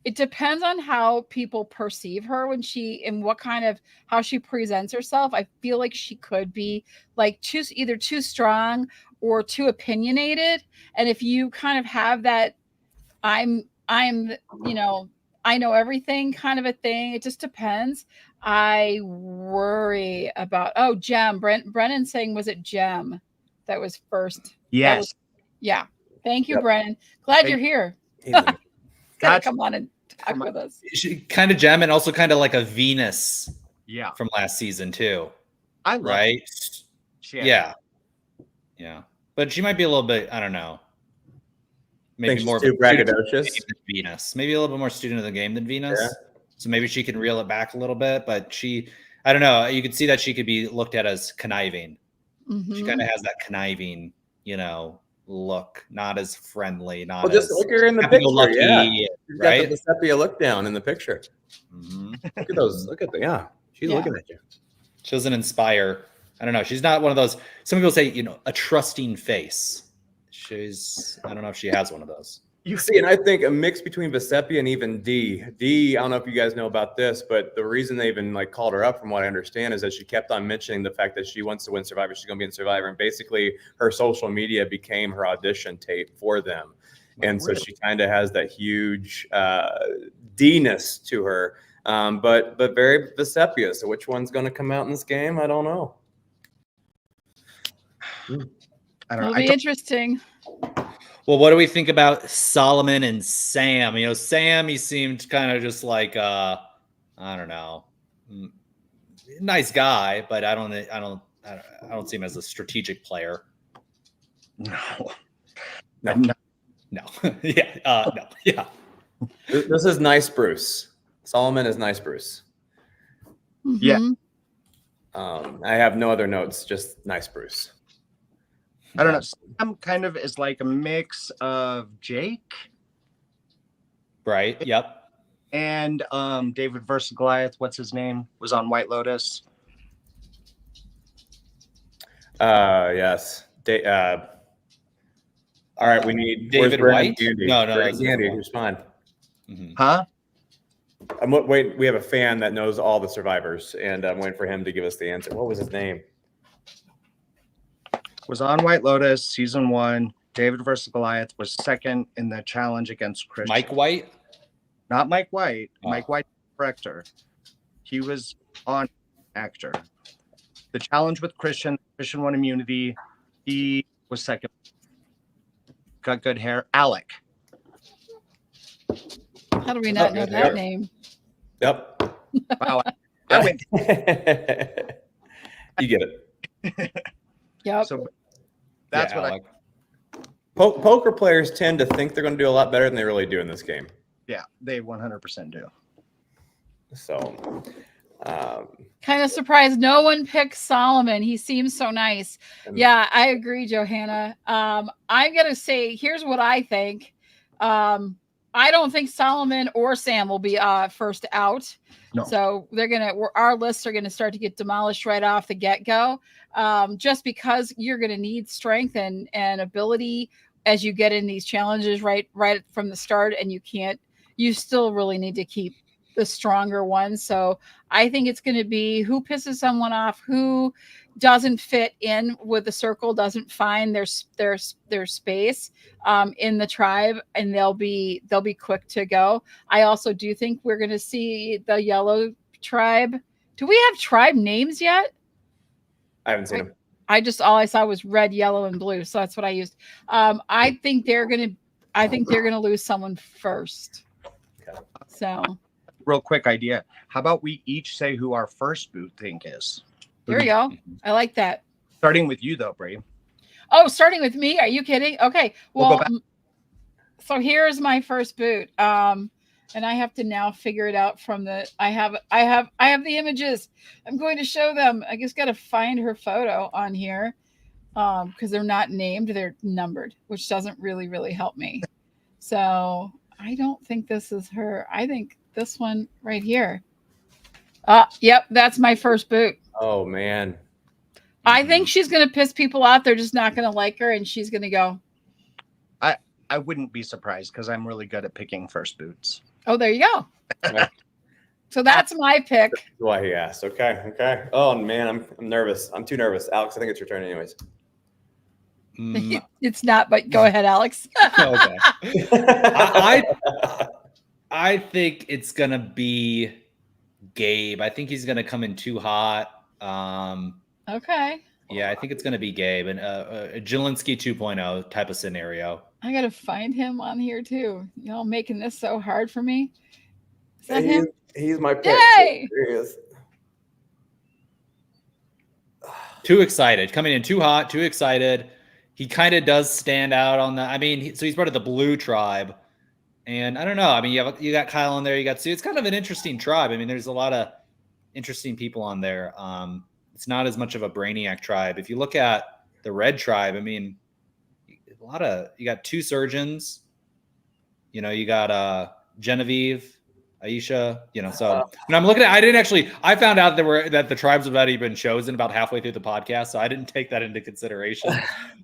it depends on how people perceive her when and what kind of, how she presents herself. I feel like she could be like either too strong or too opinionated. And if you kind of have that, I'm, I know everything kind of a thing. It just depends. I worry about, Jem. Brennan saying, was it Jem that was first? Yes. Yeah. Thank you, Brennan. Glad you're here. Gotta come on and talk with us. She kind of Jem, and also kind of like a Venus. Yeah. From last season too. I love right. Yeah. But she might be a little bit, I don't know. Maybe more too braggadocious. Venus. Maybe a little bit more student of the game than Venus. Yeah. So maybe she can reel it back a little bit, but I don't know. You could see that she could be looked at as conniving. Mm-hmm. She kind of has that conniving, look, not as friendly, not well, just as look her in the picture. lucky, She's right? got the sepia look down in the picture. Mm-hmm. Look at those. Look at she's looking at you. She doesn't inspire. I don't know. She's not one of those. Some people say, a trusting face. I don't know if she has one of those. You see, and I think a mix between Vesepia and even D. I don't know if you guys know about this, but the reason they even called her up, from what I understand, is that she kept on mentioning the fact that she wants to win Survivor. She's going to be in Survivor, and basically her social media became her audition tape for them. And so she kind of has that huge D-ness to her, but very Vesepia. So which one's going to come out in this game? I don't know. It'll be interesting. Well, what do we think about Solomon and Sam? Sam, he seemed kind of just like I don't know, nice guy, but I don't see him as a strategic player. No. Yeah. This is nice, Bruce. Solomon is nice, Bruce. Mm-hmm. Yeah. I have no other notes, just nice, Bruce. I don't know. Sam kind of is like a mix of Jake. Right. Yep. And David versus Goliath. What's his name? Was on White Lotus. Yes. All right, we need David White. No, that's Andy. Respond. Huh? Wait. We have a fan that knows all the survivors, and I'm waiting for him to give us the answer. What was his name? Was on White Lotus season 1. David versus Goliath was second in the challenge against Christian. Mike White. Not Mike White. Oh. Mike White, director. He was on actor. The challenge with Christian won immunity. He was second. Got good hair. Alec. How do we not know that name? Yep. Wow. I went. You get it. Yep. So that's what Alec. Poker players tend to think they're going to do a lot better than they really do in this game. Yeah, they 100% do. So, Kind of surprised no one picked Solomon. He seems so nice. Yeah, I agree, Johanna. I'm gonna say here's what I think. I don't think Solomon or Sam will be first out. No. So our lists are gonna start to get demolished right off the get-go. Just because you're gonna need strength and ability as you get in these challenges right from the start, and you still really need to keep the stronger ones. So I think it's going to be who pisses someone off, who doesn't fit in with the circle, doesn't find their space in the tribe, and they'll be quick to go. I also do think we're going to see the yellow tribe. Do we have tribe names yet? I haven't seen them. All I saw was red, yellow, and blue. So that's what I used. I think they're going to lose someone first. Okay. So real quick idea. How about we each say who our first boot think is? There we go. I like that. Starting with you though, Brie. Oh, starting with me? Are you kidding? Okay. Well, so here's my first boot. And I have to now figure it out from I have the images. I'm going to show them. I just got to find her photo on here. Because they're not named, they're numbered, which doesn't really help me. So I don't think this is her. I think this one right here. Yep, that's my first boot. Oh man. I think she's gonna piss people off. They're just not gonna like her, and she's gonna go. I wouldn't be surprised because I'm really good at picking first boots. Oh, there you go. So that's my pick. That's why he asked. Okay. Oh man, I'm nervous. I'm too nervous. Alex, I think it's your turn anyways. It's not, but go ahead, Alex. Okay. I think it's gonna be Gabe. I think he's gonna come in too hot. Okay. Yeah, I think it's gonna be Gabe and a Jelinski 2.0 type of scenario. I gotta find him on here too. Y'all making this so hard for me. Is that him? He's my pick. Yay! There he is. Too excited, coming in too hot, too excited. He kind of does stand out on the. I mean, so he's part of the blue tribe, and I don't know. I mean, you got Kyle on there, you got Sue. It's kind of an interesting tribe. I mean, there's a lot of interesting people on there. It's not as much of a Brainiac tribe. If you look at the red tribe, I mean, you got two surgeons. You got Genevieve, Aisha, so when I'm looking at, I found out that the tribes have already been chosen about halfway through the podcast, so I didn't take that into consideration.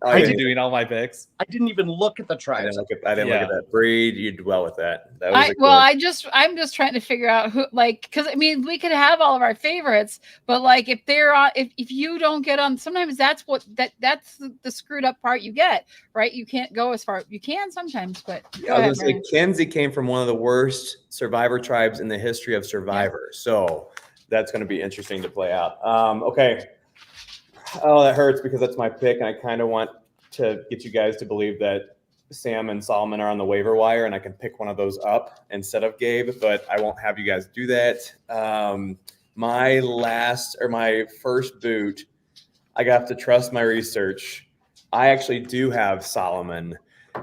I was doing all my picks. I didn't even look at the tribes. I didn't look at that. Breed, you did well with that. I'm just trying to figure out who, because I mean, we could have all of our favorites, but if they're on, if you don't get on, sometimes that's the screwed up part you get, right? You can't go as far. You can sometimes, but I was gonna say Kenzie came from one of the worst Survivor tribes in the history of Survivor, so that's going to be interesting to play out. Okay. Oh, that hurts because that's my pick, and I kind of want to get you guys to believe that Sam and Solomon are on the waiver wire, and I can pick one of those up instead of Gabe, but I won't have you guys do that. My first boot, I got to trust my research. I actually do have Solomon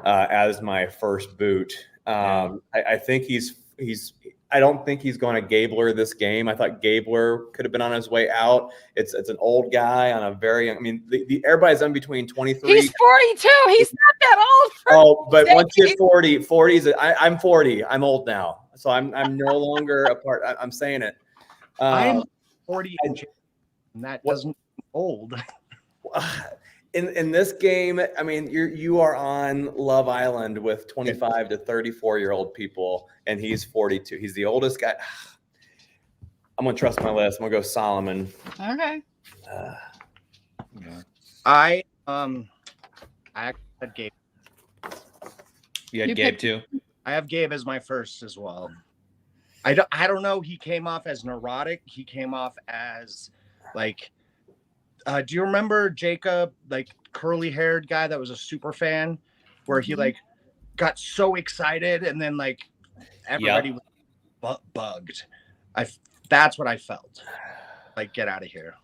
as my first boot. I think I don't think he's going to Gabler this game. I thought Gabler could have been on his way out. It's an old guy on a very young. I mean, everybody's in between 23. He's 42. He's not that old. But once you hit 40, 40 is. I'm 40. I'm old now, so I'm no longer a part. I'm saying it. I'm 40, and that doesn't old. In this game, I mean, you are on Love Island with 25 to 34-year-old people, and he's 42. He's the oldest guy. I'm gonna trust my list. I'm gonna go Solomon. Okay. Yeah. I actually had Gabe. You had Gabe too? I have Gabe as my first as well. I don't know. He came off as neurotic. He came off as like. Do you remember Jacob, like curly-haired guy that was a super fan, where he like got so excited and then like everybody was bugged? That's what I felt. Like, get out of here.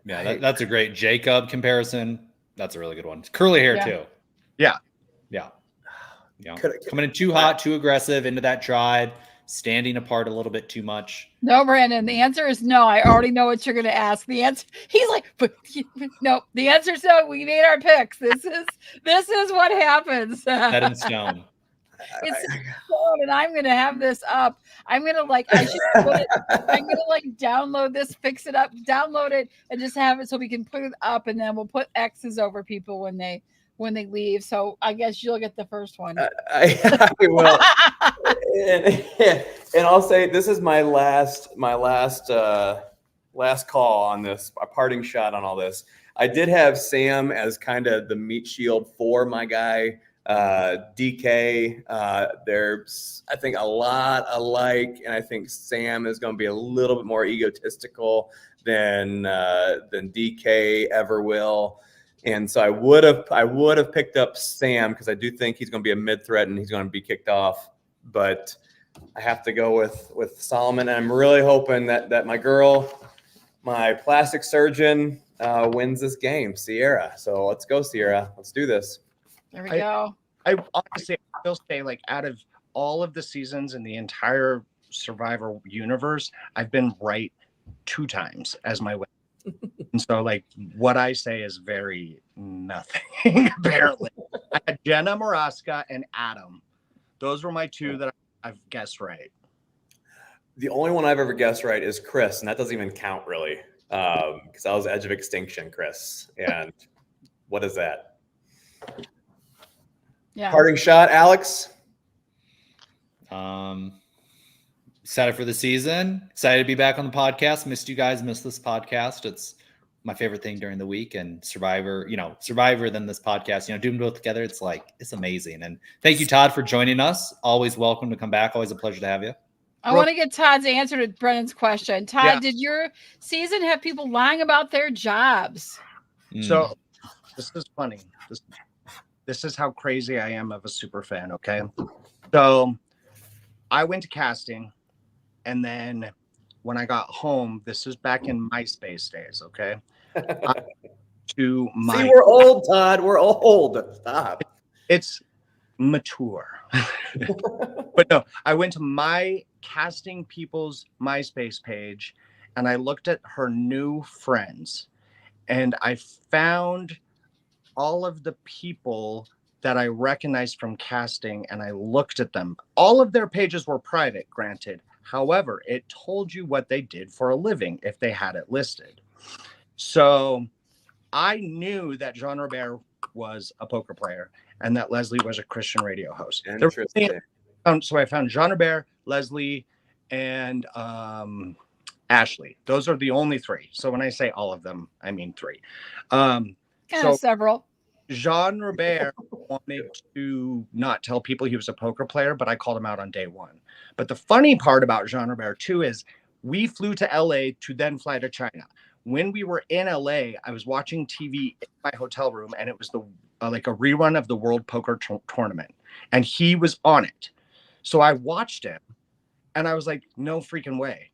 Yeah, that's a great Jacob comparison. That's a really good one. Curly hair too. Yeah. Coming in too hot, too aggressive into that tribe, standing apart a little bit too much. No, Brandon, the answer is no. I already know what you're going to ask. The answer, he's like, but no, the answer is no. We made our picks. This is what happens. Set in stone. It's stone, and I'm going to have this up. I'm going to download this, fix it up, download it, and just have it so we can put it up, and then we'll put X's over people when they leave. So I guess you'll get the first one. I will. And I'll say this is my last call on this, a parting shot on all this. I did have Sam as kind of the meat shield for my guy, DK. There's, I think, a lot alike, and I think Sam is going to be a little bit more egotistical than DK ever will. And so I would have picked up Sam because I do think he's going to be a mid threat and he's going to be kicked off. But I have to go with Solomon. And I'm really hoping that my girl, my plastic surgeon, wins this game, Sierra. So let's go, Sierra. Let's do this. There we go. I honestly will say, like, out of all of the seasons in the entire Survivor universe, I've been right 2 times as my win. And so, like, what I say is very nothing, apparently. I had Jenna, Maraska, and Adam. Those were my 2 that I've guessed right. The only one I've ever guessed right is Chris, and that doesn't even count, really, because that was Edge of Extinction, Chris. And what is that? Yeah. Parting shot, Alex? Excited for the season. Excited to be back on the podcast. Missed you guys. Missed this podcast. It's my favorite thing during the week. And Survivor, then this podcast, doing both together. It's amazing. And thank you, Todd, for joining us. Always welcome to come back. Always a pleasure to have you. I want to get Todd's answer to Brennan's question. Todd, did your season have people lying about their jobs? So this is funny. This is how crazy I am of a super fan. Okay. So I went to casting. And then when I got home, this is back in MySpace days, okay? See, we're old, Todd. We're old. Stop. It's mature. But no, I went to my casting people's MySpace page, and I looked at her new friends, and I found all of the people that I recognized from casting, and I looked at them. All of their pages were private, granted. However, it told you what they did for a living if they had it listed. So I knew that Jean Robert was a poker player and that Leslie was a Christian radio host. Interesting. So I found Jean Robert, Leslie, and Ashley. Those are the only 3. So when I say all of them, I mean 3. Several. Jean Robert wanted to not tell people he was a poker player, but I called him out on day 1. But the funny part about Jean Robert too is we flew to LA to then fly to China. When we were in LA, I was watching TV in my hotel room, and it was like a rerun of the World Poker Tournament, and he was on it. So I watched him, and I was like, no freaking way.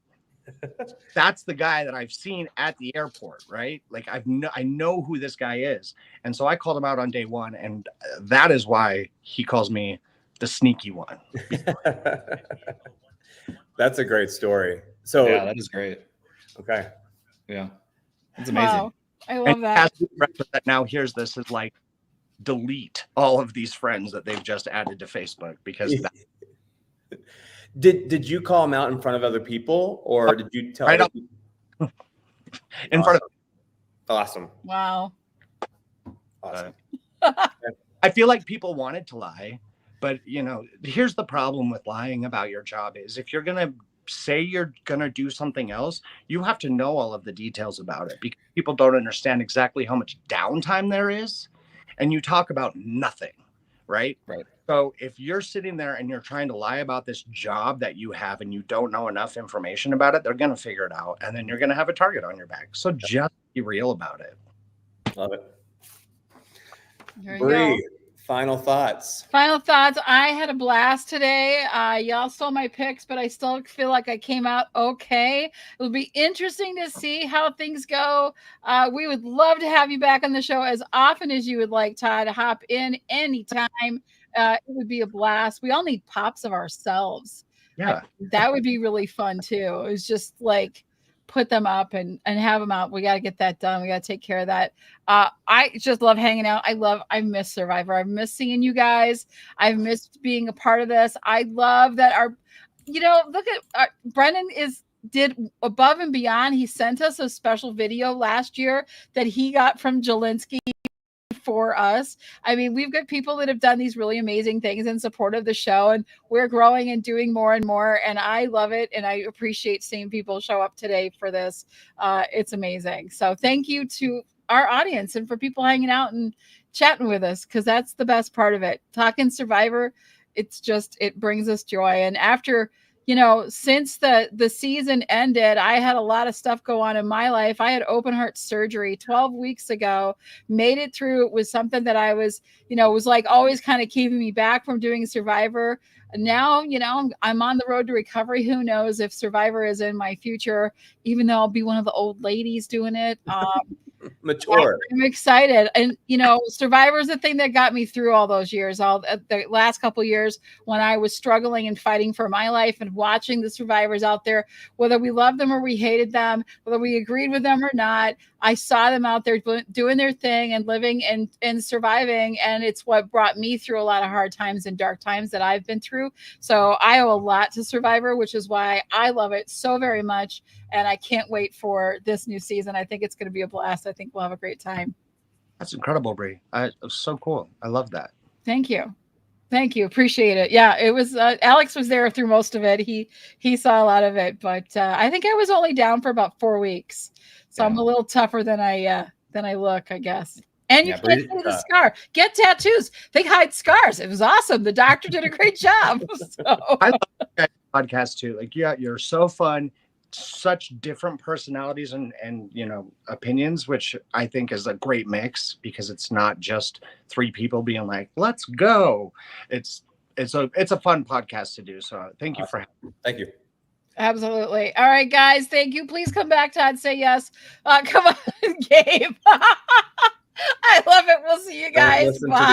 That's the guy that I've seen at the airport, right? Like I know who this guy is. And so I called him out on day 1, and that is why he calls me the sneaky one. That's a great story. So Yeah, that is great. okay. Yeah, it's amazing. Wow. I love And that. the director that now hears this is like, delete all of these friends that they've just added to Facebook because that, Did you call him out in front of other people, or did you tell right other up people? in front of. Awesome. Wow. Awesome. I feel like people wanted to lie, but you know, here's the problem with lying about your job is if you're gonna say you're gonna do something else, you have to know all of the details about it because people don't understand exactly how much downtime there is, and you talk about nothing, right? Right. So if you're sitting there and you're trying to lie about this job that you have and you don't know enough information about it, they're gonna figure it out, and then you're gonna have a target on your back. So just be real about it. Love it. There you go. Bree, final thoughts. Final thoughts. I had a blast today. Y'all saw my picks, but I still feel like I came out okay. It'll be interesting to see how things go. We would love to have you back on the show as often as you would like, Todd. Hop in anytime. It would be a blast. We all need pops of ourselves. Yeah. That would be really fun too. It's just like put them up and have them out. We got to get that done. We got to take care of that. I just love hanging out. I miss Survivor. I've missed seeing you guys. I've missed being a part of this. I love that look at Brendan did above and beyond. He sent us a special video last year that he got from Jelinski for us. I mean, we've got people that have done these really amazing things in support of the show, and we're growing and doing more and more, and I love it, and I appreciate seeing people show up today for this. It's amazing. So thank you to our audience and for people hanging out and chatting with us, because that's the best part of it. Talking Survivor, it brings us joy. And after since the season ended, I had a lot of stuff go on in my life. I had open heart surgery 12 weeks ago, made it through. It was something that I was like always kind of keeping me back from doing Survivor. And now, I'm on the road to recovery. Who knows if Survivor is in my future, even though I'll be one of the old ladies doing it. Mature. I'm excited. And, Survivor is the thing that got me through all those years, the last couple years when I was struggling and fighting for my life and watching the survivors out there, whether we loved them or we hated them, whether we agreed with them or not. I saw them out there doing their thing and living and surviving. And it's what brought me through a lot of hard times and dark times that I've been through. So I owe a lot to Survivor, which is why I love it so very much. And I can't wait for this new season. I think it's going to be a blast. I think we'll have a great time. That's incredible, Bree. It was so cool. I love that. Thank you. Thank you. Appreciate it. Yeah, it was Alex was there through most of it. He saw a lot of it, but I think I was only down for about 4 weeks. So I'm a little tougher than I look, I guess. And you can't see the scar. Get tattoos. They hide scars. It was awesome. The doctor did a great job. So. I love that podcast too. Like, yeah, you're so fun. Such different personalities and opinions, which I think is a great mix because it's not just 3 people being like, let's go. It's a fun podcast to do. So thank you for having me. Thank you. Absolutely. All right, guys. Thank you. Please come back, Todd. Say yes. Come on, Gabe. I love it. We'll see you guys. Bye.